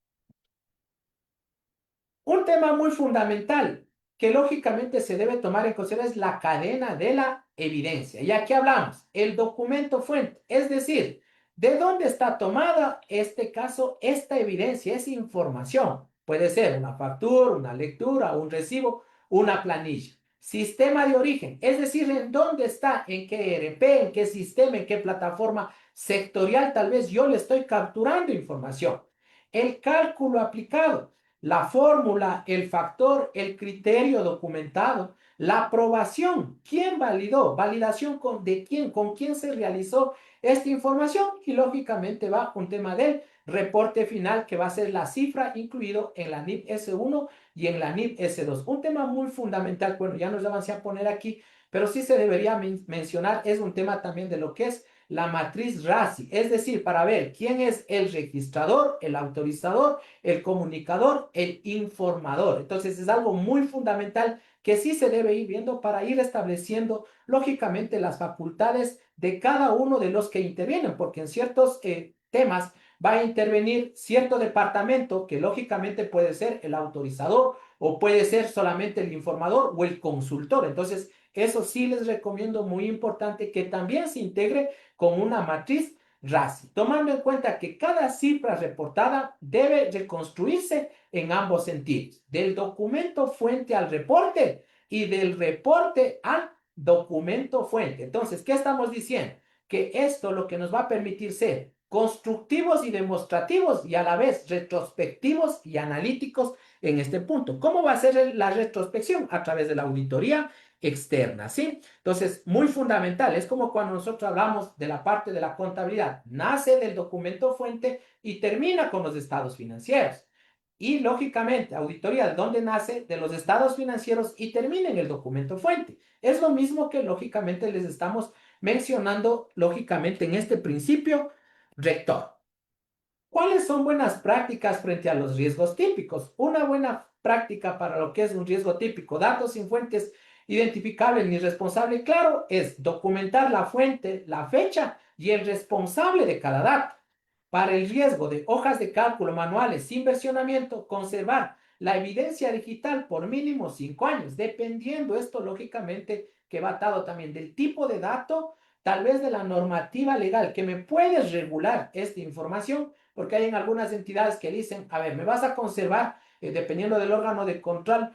Un tema muy fundamental que lógicamente se debe tomar en consideración es la cadena de la evidencia. Y aquí hablamos, el documento fuente, es decir, ¿de dónde está tomada este caso, esta evidencia, esa información? Puede ser una factura, una lectura, un recibo, una planilla. Sistema de origen, es decir, en dónde está, en qué ERP, en qué sistema, en qué plataforma sectorial, tal vez yo le estoy capturando información. El cálculo aplicado, la fórmula, el factor, el criterio documentado, la aprobación, quién validó, validación de quién, con quién se realizó esta información y lógicamente va un tema del reporte final que va a ser la cifra incluido en la NIP S1 y en la NIP S2. Un tema muy fundamental, bueno, ya nos avancé a poner aquí, pero sí se debería mencionar, es un tema también de lo que es la matriz RASI, es decir, para ver quién es el registrador, el autorizador, el comunicador, el informador. Entonces es algo muy fundamental que sí se debe ir viendo para ir estableciendo lógicamente las facultades de cada uno de los que intervienen, porque en ciertos temas va a intervenir cierto departamento que lógicamente puede ser el autorizador o puede ser solamente el informador o el consultor. Entonces, eso sí les recomiendo muy importante que también se integre con una matriz RASI, tomando en cuenta que cada cifra reportada debe reconstruirse en ambos sentidos, del documento fuente al reporte y del reporte al documento fuente. Entonces, ¿qué estamos diciendo? Que esto lo que nos va a permitir ser constructivos y demostrativos y a la vez retrospectivos y analíticos en este punto. ¿Cómo va a ser la retrospección? A través de la auditoría externa, ¿sí? Entonces, muy fundamental, es como cuando nosotros hablamos de la parte de la contabilidad, nace del documento fuente y termina con los estados financieros. Y lógicamente, auditoría, ¿de dónde nace? De los estados financieros y termina en el documento fuente. Es lo mismo que lógicamente les estamos mencionando, lógicamente, en este principio rector. ¿Cuáles son buenas prácticas frente a los riesgos típicos? Una buena práctica para lo que es un riesgo típico, datos sin fuentes identificables ni responsable, claro, es documentar la fuente, la fecha y el responsable de cada dato. Para el riesgo de hojas de cálculo manuales sin versionamiento, conservar la evidencia digital por mínimo 5 años, dependiendo esto lógicamente que va atado también del tipo de dato, tal vez de la normativa legal que me puede regular esta información, porque hay en algunas entidades que dicen, a ver, me vas a conservar, dependiendo del órgano de control,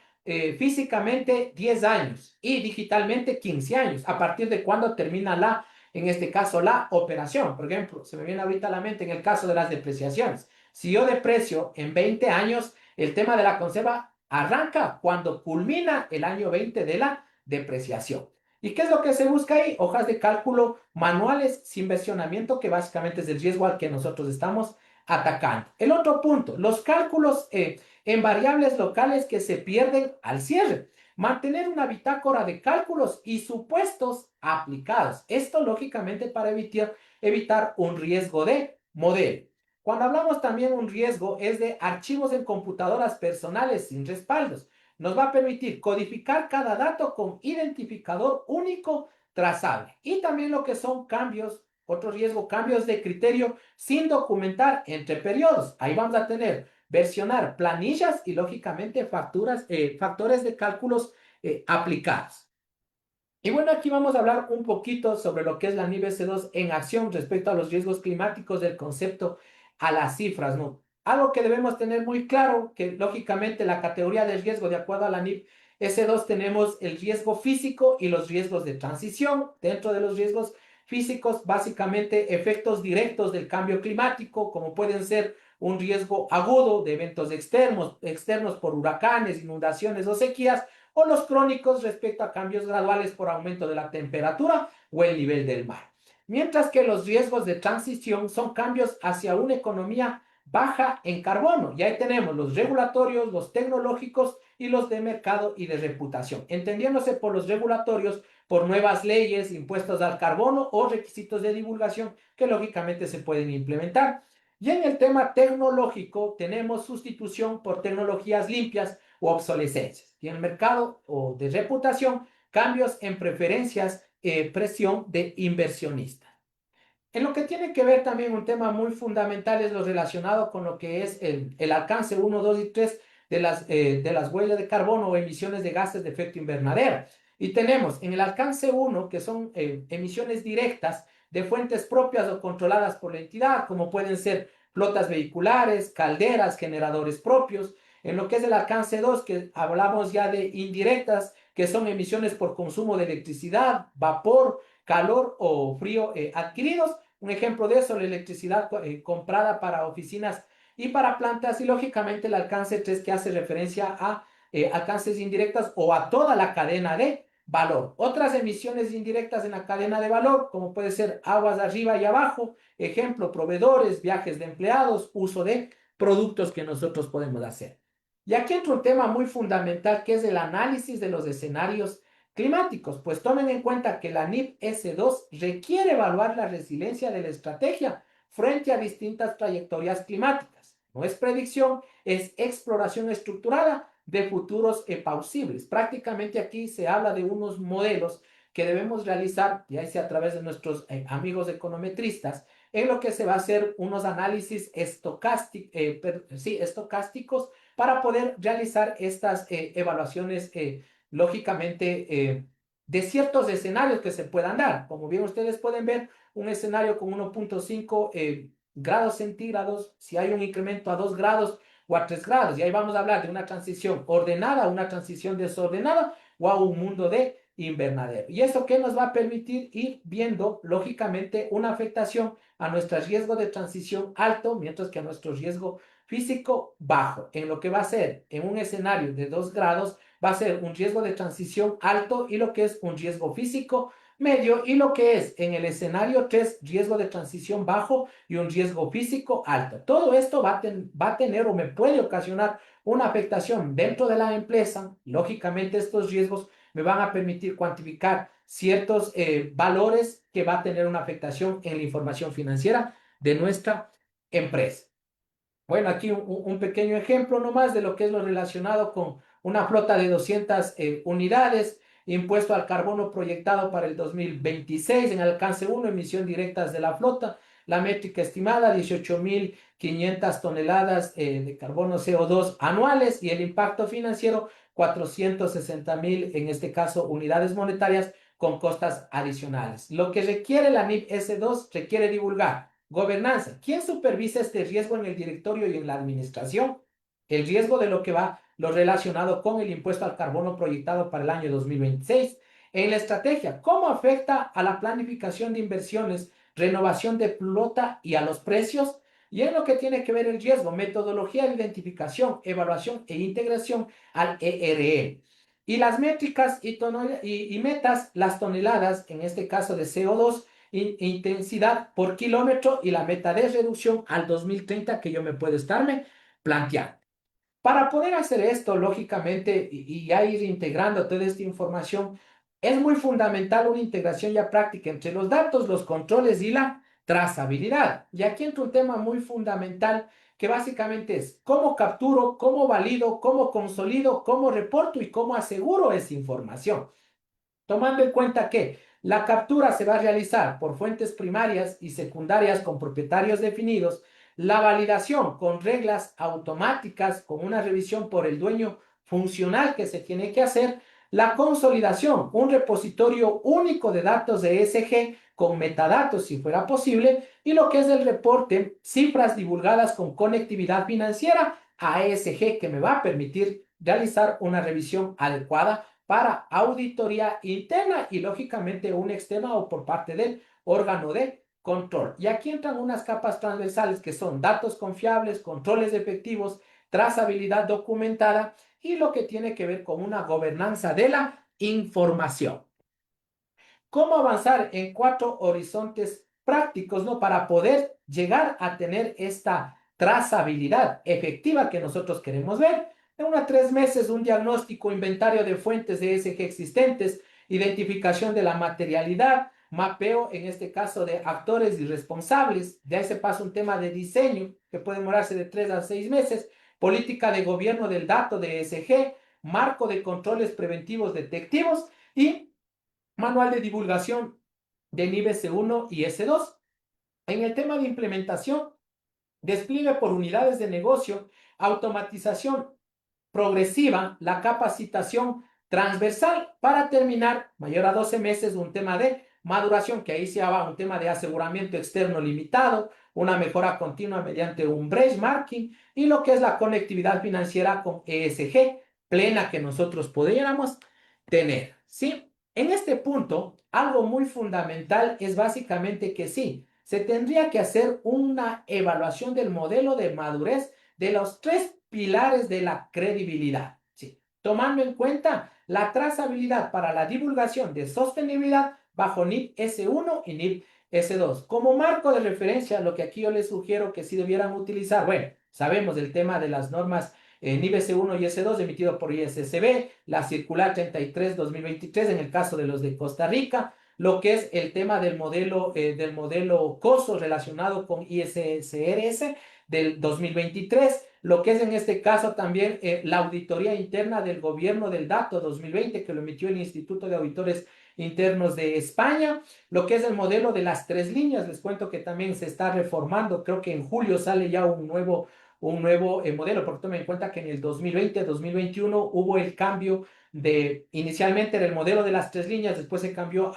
físicamente 10 años y digitalmente 15 años, a partir de cuando termina en este caso, la operación. Por ejemplo, se me viene ahorita a la mente en el caso de las depreciaciones. Si yo deprecio en 20 años, el tema de la conserva arranca cuando culmina el año 20 de la depreciación. ¿Y qué es lo que se busca ahí? Hojas de cálculo manuales sin versionamiento, que básicamente es el riesgo al que nosotros estamos atacando. El otro punto, los cálculos en variables locales que se pierden al cierre. Mantener una bitácora de cálculos y supuestos aplicados. Esto lógicamente para evitar un riesgo de modelo. Cuando hablamos también un riesgo es de archivos en computadoras personales sin respaldos. Nos va a permitir codificar cada dato con identificador único trazable. Y también lo que son cambios, otro riesgo, cambios de criterio sin documentar entre periodos. Ahí vamos a tener versionar planillas y lógicamente factores de cálculos aplicados. Y bueno, aquí vamos a hablar un poquito sobre lo que es la NIB S2 en acción respecto a los riesgos climáticos del concepto a las cifras, ¿no? Algo que debemos tener muy claro, que lógicamente la categoría de riesgo de acuerdo a la NIB S2 tenemos el riesgo físico y los riesgos de transición. Dentro de los riesgos físicos, básicamente efectos directos del cambio climático, como pueden ser un riesgo agudo de eventos externos por huracanes, inundaciones o sequías, o los crónicos respecto a cambios graduales por aumento de la temperatura o el nivel del mar. Mientras que los riesgos de transición son cambios hacia una economía baja en carbono. Y ahí tenemos los regulatorios, los tecnológicos y los de mercado y de reputación. Entendiéndose por los regulatorios, por nuevas leyes, impuestos al carbono o requisitos de divulgación que lógicamente se pueden implementar. Y en el tema tecnológico tenemos sustitución por tecnologías limpias o obsolescencias. Y en el mercado o de reputación, cambios en preferencias presión de inversionistas. En lo que tiene que ver también un tema muy fundamental es lo relacionado con lo que es el alcance 1, 2 y 3 de las huellas de carbono o emisiones de gases de efecto invernadero. Y tenemos en el alcance 1, que son emisiones directas de fuentes propias o controladas por la entidad, como pueden ser flotas vehiculares, calderas, generadores propios. En lo que es el alcance 2, que hablamos ya de indirectas, que son emisiones por consumo de electricidad, vapor, calor o frío adquiridos. Un ejemplo de eso, la electricidad comprada para oficinas y para plantas, y lógicamente el alcance 3, que hace referencia a alcances indirectas o a toda la cadena de valor. Otras emisiones indirectas en la cadena de valor, como puede ser aguas arriba y abajo, ejemplo, proveedores, viajes de empleados, uso de productos que nosotros podemos hacer. Y aquí entra un tema muy fundamental, que es el análisis de los escenarios climáticos, pues tomen en cuenta que la NIP S2 requiere evaluar la resiliencia de la estrategia frente a distintas trayectorias climáticas. No es predicción, es exploración estructurada de futuros plausibles. Prácticamente aquí se habla de unos modelos que debemos realizar, ya sea a través de nuestros amigos econometristas, en lo que se va a hacer unos análisis estocásticos para poder realizar estas evaluaciones lógicamente, de ciertos escenarios que se puedan dar. Como bien ustedes pueden ver, un escenario con 1.5 grados centígrados, si hay un incremento a 2 grados o a 3 grados, y ahí vamos a hablar de una transición ordenada, una transición desordenada o a un mundo de invernadero. ¿Y eso qué nos va a permitir? Ir viendo, lógicamente, una afectación a nuestro riesgo de transición alto, mientras que a nuestro riesgo físico bajo. En lo que va a ser en un escenario de 2 grados, va a ser un riesgo de transición alto, y lo que es un riesgo físico medio, y lo que es en el escenario 3, riesgo de transición bajo y un riesgo físico alto. Todo esto va a tener o me puede ocasionar una afectación dentro de la empresa. Lógicamente, estos riesgos me van a permitir cuantificar ciertos valores que va a tener una afectación en la información financiera de nuestra empresa. Bueno, aquí un pequeño ejemplo nomás de lo que es lo relacionado con una flota de 200 unidades, impuesto al carbono proyectado para el 2026 en alcance 1, emisión directas de la flota, la métrica estimada 18.500 toneladas de carbono CO2 anuales, y el impacto financiero 460.000, en este caso unidades monetarias con costas adicionales. Lo que requiere la NIP S2 requiere divulgar gobernanza. ¿Quién supervisa este riesgo en el directorio y en la administración? El riesgo de lo que va, lo relacionado con el impuesto al carbono proyectado para el año 2026. En la estrategia, ¿cómo afecta a la planificación de inversiones, renovación de flota y a los precios? Y en lo que tiene que ver el riesgo, metodología de identificación, evaluación e integración al ERE. Y las métricas y metas, las toneladas, en este caso de CO2, intensidad por kilómetro, y la meta de reducción al 2030 que yo me puedo estarme planteando. Para poder hacer esto, lógicamente, y ya ir integrando toda esta información, es muy fundamental una integración ya práctica entre los datos, los controles y la trazabilidad. Y aquí entra un tema muy fundamental, que básicamente es cómo capturo, cómo valido, cómo consolido, cómo reporto y cómo aseguro esa información. Tomando en cuenta que la captura se va a realizar por fuentes primarias y secundarias con propietarios definidos, la validación con reglas automáticas, con una revisión por el dueño funcional que se tiene que hacer, la consolidación, un repositorio único de datos de ESG con metadatos si fuera posible, y lo que es el reporte, cifras divulgadas con conectividad financiera a ESG, que me va a permitir realizar una revisión adecuada para auditoría interna y lógicamente una externa o por parte del órgano de control. Y aquí entran unas capas transversales que son datos confiables, controles efectivos, trazabilidad documentada y lo que tiene que ver con una gobernanza de la información. ¿Cómo avanzar en 4 horizontes prácticos, ¿no? Para poder llegar a tener esta trazabilidad efectiva que nosotros queremos ver? En 3 meses, un diagnóstico, inventario de fuentes de ESG existentes, identificación de la materialidad, mapeo, en este caso, de actores y responsables. De ahí se pasa un tema de diseño, que puede demorarse de 3 a 6 meses, política de gobierno del dato de ESG, marco de controles preventivos detectivos y manual de divulgación de NIB S1 y S2. En el tema de implementación, despliegue por unidades de negocio, automatización progresiva, la capacitación transversal para terminar, mayor a 12 meses, un tema de maduración, que ahí se va un tema de aseguramiento externo limitado, una mejora continua mediante un benchmarking y lo que es la conectividad financiera con ESG plena que nosotros pudiéramos tener, ¿sí? En este punto, algo muy fundamental es básicamente que sí, se tendría que hacer una evaluación del modelo de madurez de los tres pilares de la credibilidad, ¿sí? Tomando en cuenta la trazabilidad para la divulgación de sostenibilidad bajo NIB S1 y NIB S2. Como marco de referencia, lo que aquí yo les sugiero que sí debieran utilizar, bueno, sabemos del tema de las normas NIB S1 y S2 emitido por ISSB, la circular 33-2023 en el caso de los de Costa Rica, lo que es el tema del modelo COSO relacionado con ISSRS del 2023, lo que es en este caso también la auditoría interna del gobierno del dato 2020 que lo emitió el Instituto de Auditores Internos de España, lo que es el modelo de las tres líneas, les cuento que también se está reformando, creo que en julio sale ya un nuevo modelo, porque tomen en cuenta que en el 2020-2021 hubo el cambio inicialmente era el modelo de las tres líneas, después se cambió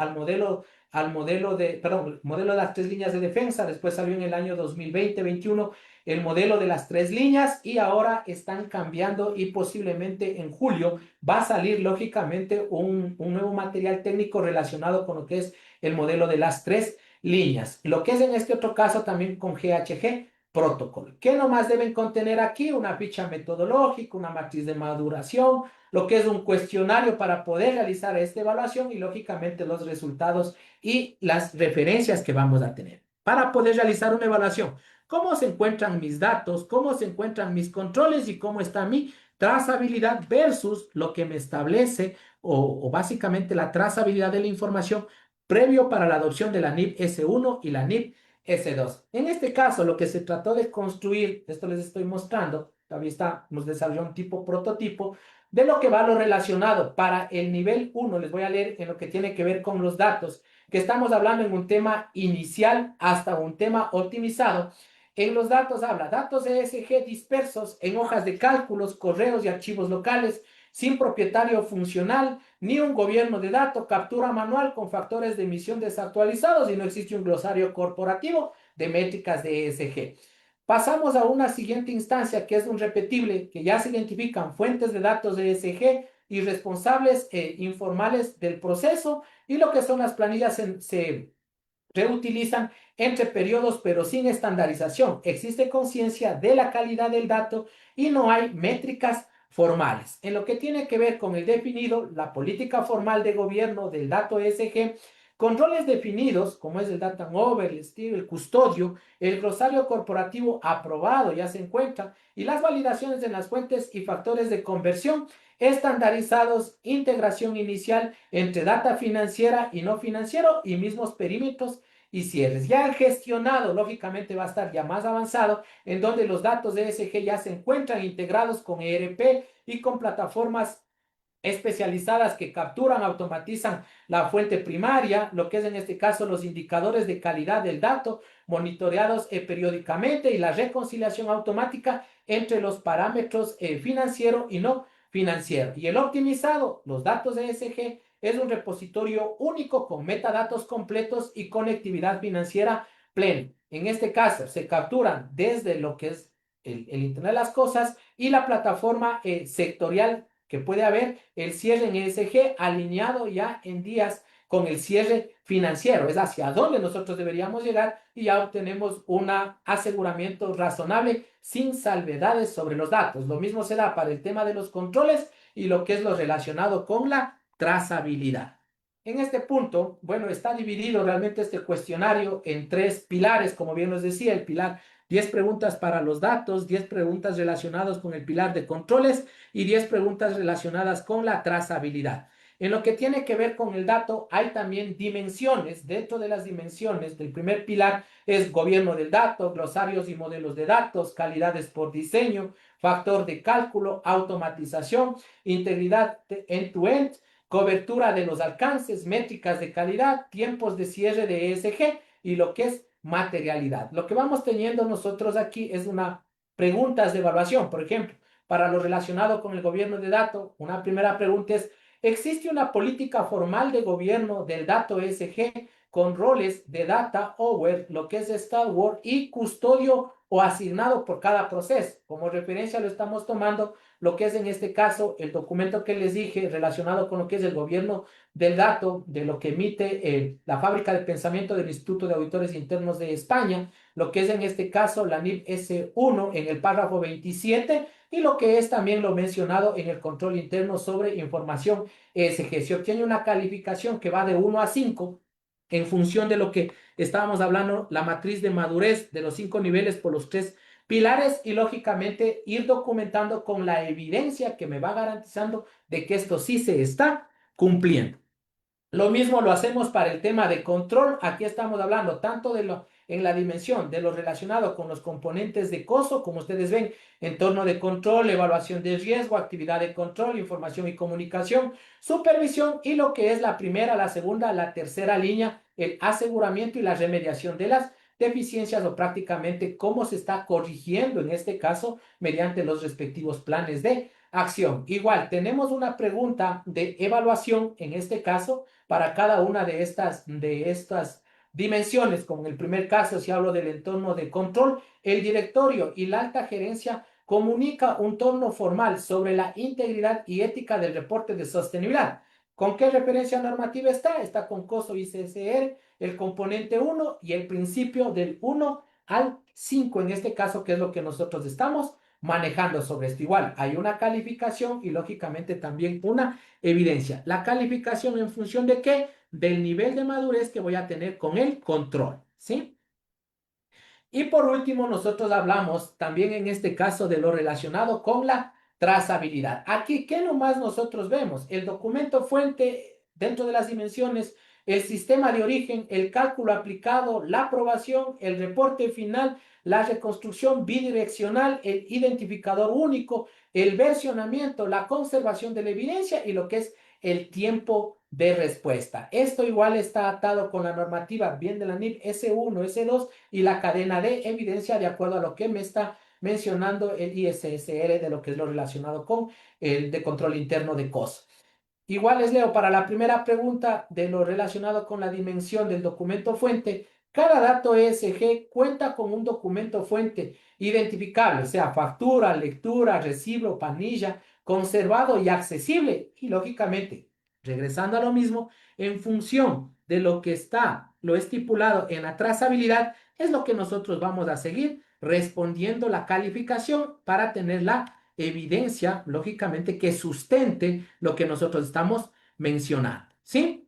modelo de las tres líneas de defensa, después salió en el año 2020-21 el modelo de las tres líneas y ahora están cambiando y posiblemente en julio va a salir lógicamente un nuevo material técnico relacionado con lo que es el modelo de las tres líneas. Lo que es en este otro caso también con GHG protocolo. ¿Qué nomás deben contener aquí? Una ficha metodológica, una matriz de maduración, lo que es un cuestionario para poder realizar esta evaluación y lógicamente los resultados y las referencias que vamos a tener. Para poder realizar una evaluación, ¿cómo se encuentran mis datos? ¿Cómo se encuentran mis controles? ¿Y cómo está mi trazabilidad versus lo que me establece o básicamente la trazabilidad de la información previo para la adopción de la NIB S1 y la NIB S2? En este caso, lo que se trató de construir, esto les estoy mostrando, todavía estamos desarrollando un tipo prototipo, de lo que va lo relacionado para el nivel 1, les voy a leer en lo que tiene que ver con los datos, que estamos hablando en un tema inicial hasta un tema optimizado. En los datos habla datos ESG dispersos en hojas de cálculos, correos y archivos locales, sin propietario funcional, ni un gobierno de datos, captura manual con factores de emisión desactualizados y no existe un glosario corporativo de métricas de ESG. Pasamos a una siguiente instancia que es un repetible, que ya se identifican fuentes de datos de ESG y responsables informales del proceso y lo que son las planillas se reutilizan entre periodos pero sin estandarización. Existe conciencia de la calidad del dato y no hay métricas formales. En lo que tiene que ver con el definido, la política formal de gobierno del dato ESG, con roles definidos, como es el data owner, el steward, el custodio, el glosario corporativo aprobado ya se encuentra, y las validaciones en las fuentes y factores de conversión estandarizados, integración inicial entre data financiera y no financiero y mismos perímetros y cierres. Ya el gestionado, lógicamente, va a estar ya más avanzado, en donde los datos de ESG ya se encuentran integrados con ERP y con plataformas especializadas que capturan, automatizan la fuente primaria, lo que es en este caso los indicadores de calidad del dato, monitoreados periódicamente y la reconciliación automática entre los parámetros financiero y no financiero. Y el optimizado, los datos de ESG, es un repositorio único con metadatos completos y conectividad financiera plena. En este caso, se capturan desde lo que es el Internet de las Cosas y la plataforma sectorial que puede haber el cierre en ESG alineado ya en días con el cierre financiero, es hacia dónde nosotros deberíamos llegar y ya obtenemos un aseguramiento razonable sin salvedades sobre los datos. Lo mismo se da para el tema de los controles y lo que es lo relacionado con la trazabilidad. En este punto, bueno, está dividido realmente este cuestionario en tres pilares, como bien nos decía, el pilar 10 preguntas para los datos, 10 preguntas relacionadas con el pilar de controles y 10 preguntas relacionadas con la trazabilidad. En lo que tiene que ver con el dato, hay también dimensiones. Dentro de las dimensiones del primer pilar es gobierno del dato, glosarios y modelos de datos, calidades por diseño, factor de cálculo, automatización, integridad end-to-end cobertura de los alcances, métricas de calidad, tiempos de cierre de ESG y lo que es materialidad. Lo que vamos teniendo nosotros aquí es una preguntas de evaluación. Por ejemplo, para lo relacionado con el gobierno de datos, una primera pregunta es, ¿existe una política formal de gobierno del dato ESG con roles de data owner, lo que es steward y custodio o asignado por cada proceso? Como referencia lo estamos tomando lo que es en este caso el documento que les dije relacionado con lo que es el gobierno del dato, de lo que emite la fábrica de pensamiento del Instituto de Auditores Internos de España, lo que es en este caso la NIB S1 en el párrafo 27 y lo que es también lo mencionado en el control interno sobre información ESG. Se obtiene una calificación que va de 1 a 5 en función de lo que estábamos hablando, la matriz de madurez de los 5 niveles por los 3 pilares y lógicamente ir documentando con la evidencia que me va garantizando de que esto sí se está cumpliendo. Lo mismo lo hacemos para el tema de control. Aquí estamos hablando tanto de lo en la dimensión de lo relacionado con los componentes de costo, como ustedes ven, entorno de control, evaluación de riesgo, actividad de control, información y comunicación, supervisión y lo que es la primera, la segunda, la tercera línea, el aseguramiento y la remediación de las deficiencias o prácticamente cómo se está corrigiendo en este caso mediante los respectivos planes de acción. Igual, tenemos una pregunta de evaluación en este caso para cada una de estas dimensiones. Como en el primer caso, si hablo del entorno de control, el directorio y la alta gerencia comunica un tono formal sobre la integridad y ética del reporte de sostenibilidad. ¿Con qué referencia normativa está? Está con COSO ICSR, el componente 1 y el principio del 1 al 5, en este caso, que es lo que nosotros estamos manejando sobre esto. Igual, hay una calificación y lógicamente también una evidencia. La calificación en función de qué? Del nivel de madurez que voy a tener con el control, ¿sí? Y por último, nosotros hablamos también en este caso de lo relacionado con la trazabilidad. Aquí, ¿qué nomás nosotros vemos? El documento fuente dentro de las dimensiones, el sistema de origen, el cálculo aplicado, la aprobación, el reporte final, la reconstrucción bidireccional, el identificador único, el versionamiento, la conservación de la evidencia y lo que es el tiempo de respuesta. Esto igual está atado con la normativa bien de la NIB S1, S2 y la cadena de evidencia de acuerdo a lo que me está mencionando el ISSR de lo que es lo relacionado con el de control interno de COS. Igual les leo para la primera pregunta de lo relacionado con la dimensión del documento fuente. Cada dato ESG cuenta con un documento fuente identificable, sea factura, lectura, recibo, planilla, conservado y accesible. Y lógicamente, regresando a lo mismo, en función de lo que está, lo estipulado en la trazabilidad, es lo que nosotros vamos a seguir respondiendo la calificación para tener la evidencia, lógicamente, que sustente lo que nosotros estamos mencionando, ¿sí?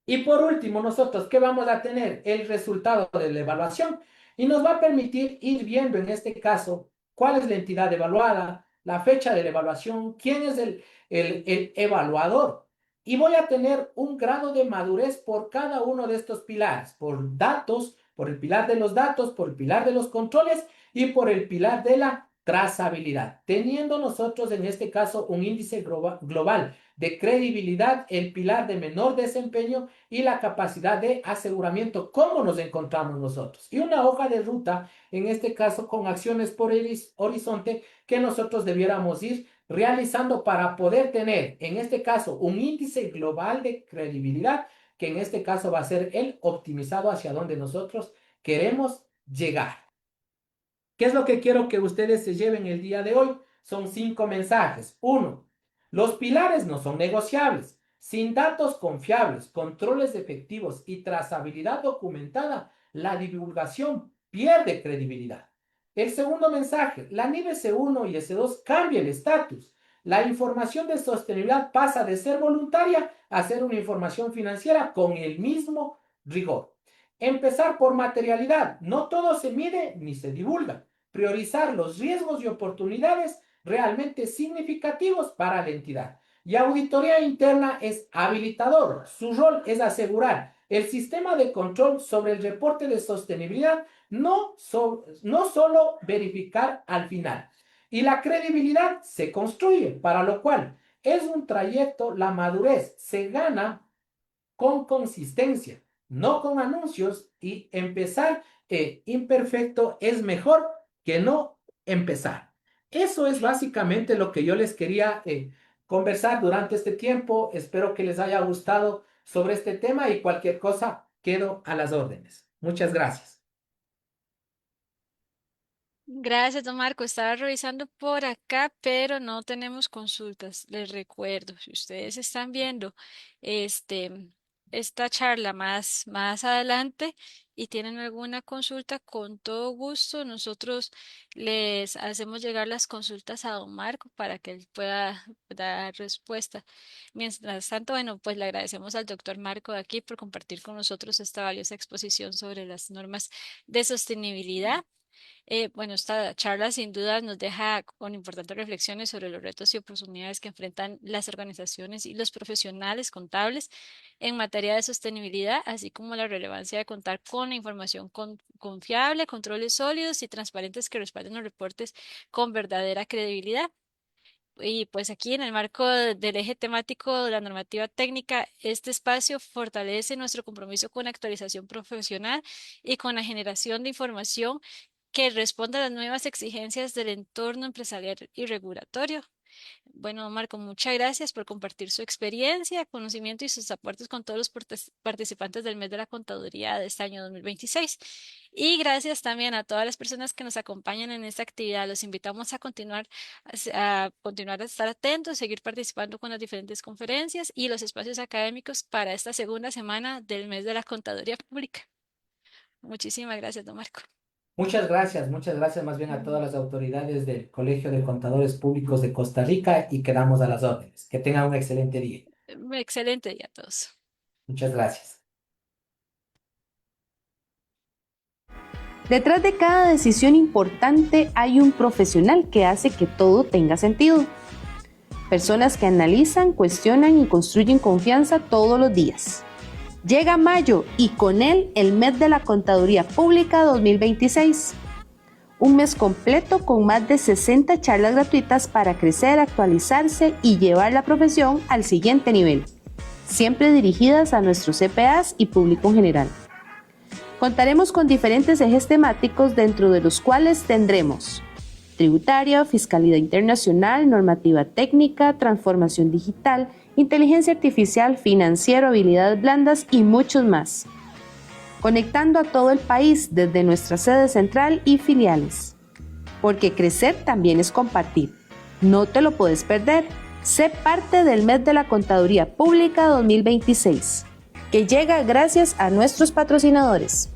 Y por último, nosotros, ¿qué vamos a tener? El resultado de la evaluación y nos va a permitir ir viendo en este caso cuál es la entidad evaluada, la fecha de la evaluación, quién es el evaluador. Y voy a tener un grado de madurez por cada uno de estos pilares, por datos, por el pilar de los datos, por el pilar de los controles y por el pilar de la trazabilidad, teniendo nosotros en este caso un índice global de credibilidad, el pilar de menor desempeño y la capacidad de aseguramiento, cómo nos encontramos nosotros. Y una hoja de ruta, en este caso con acciones por el horizonte que nosotros debiéramos ir realizando para poder tener, en este caso, un índice global de credibilidad, que en este caso va a ser el optimizado hacia donde nosotros queremos llegar. ¿Qué es lo que quiero que ustedes se lleven el día de hoy? Son 5 mensajes. 1. Los pilares no son negociables. Sin datos confiables, controles efectivos y trazabilidad documentada, la divulgación pierde credibilidad. El segundo mensaje, la NIB S1 y S2 cambia el estatus. La información de sostenibilidad pasa de ser voluntaria a ser una información financiera con el mismo rigor. Empezar por materialidad. No todo se mide ni se divulga. Priorizar los riesgos y oportunidades realmente significativos para la entidad. Y auditoría interna es habilitador. Su rol es asegurar el sistema de control sobre el reporte de sostenibilidad, no solo verificar al final. Y la credibilidad se construye, para lo cual Es un trayecto, la madurez se gana con consistencia, no con anuncios, y empezar imperfecto es mejor que no empezar. Eso es básicamente lo que yo les quería conversar durante este tiempo. Espero que les haya gustado sobre este tema y cualquier cosa quedo a las órdenes. Muchas gracias. Gracias, don Marco. Estaba revisando por acá, pero no tenemos consultas. Les recuerdo, si ustedes están viendo este, esta charla más adelante y tienen alguna consulta, con todo gusto nosotros les hacemos llegar las consultas a don Marco para que él pueda dar respuesta. Mientras tanto, bueno, pues le agradecemos al doctor Marco de aquí por compartir con nosotros esta valiosa exposición sobre las normas de sostenibilidad. Bueno, esta charla sin duda nos deja con importantes reflexiones sobre los retos y oportunidades que enfrentan las organizaciones y los profesionales contables en materia de sostenibilidad, así como la relevancia de contar con la información confiable, controles sólidos y transparentes que respalden los reportes con verdadera credibilidad. Y pues aquí en el marco del eje temático de la normativa técnica, este espacio fortalece nuestro compromiso con la actualización profesional y con la generación de información que responda a las nuevas exigencias del entorno empresarial y regulatorio. Bueno, Marco, muchas gracias por compartir su experiencia, conocimiento y sus aportes con todos los participantes del mes de la contaduría de este año 2026. Y gracias también a todas las personas que nos acompañan en esta actividad. Los invitamos a continuar a estar atentos, seguir participando con las diferentes conferencias y los espacios académicos para esta segunda semana del mes de la contaduría pública. Muchísimas gracias, don Marco. Muchas gracias más bien a todas las autoridades del Colegio de Contadores Públicos de Costa Rica y quedamos a las órdenes. Que tengan un excelente día. Excelente día a todos. Muchas gracias. Detrás de cada decisión importante hay un profesional que hace que todo tenga sentido. Personas que analizan, cuestionan y construyen confianza todos los días. Llega mayo y con él el mes de la Contaduría Pública 2026. Un mes completo con más de 60 charlas gratuitas para crecer, actualizarse y llevar la profesión al siguiente nivel, siempre dirigidas a nuestros CPAs y público en general. Contaremos con diferentes ejes temáticos, dentro de los cuales tendremos tributaria, fiscalidad internacional, normativa técnica, transformación digital, inteligencia artificial, financiero, habilidades blandas y muchos más. Conectando a todo el país desde nuestra sede central y filiales. Porque crecer también es compartir. No te lo puedes perder. Sé parte del mes de la Contaduría Pública 2026, que llega gracias a nuestros patrocinadores.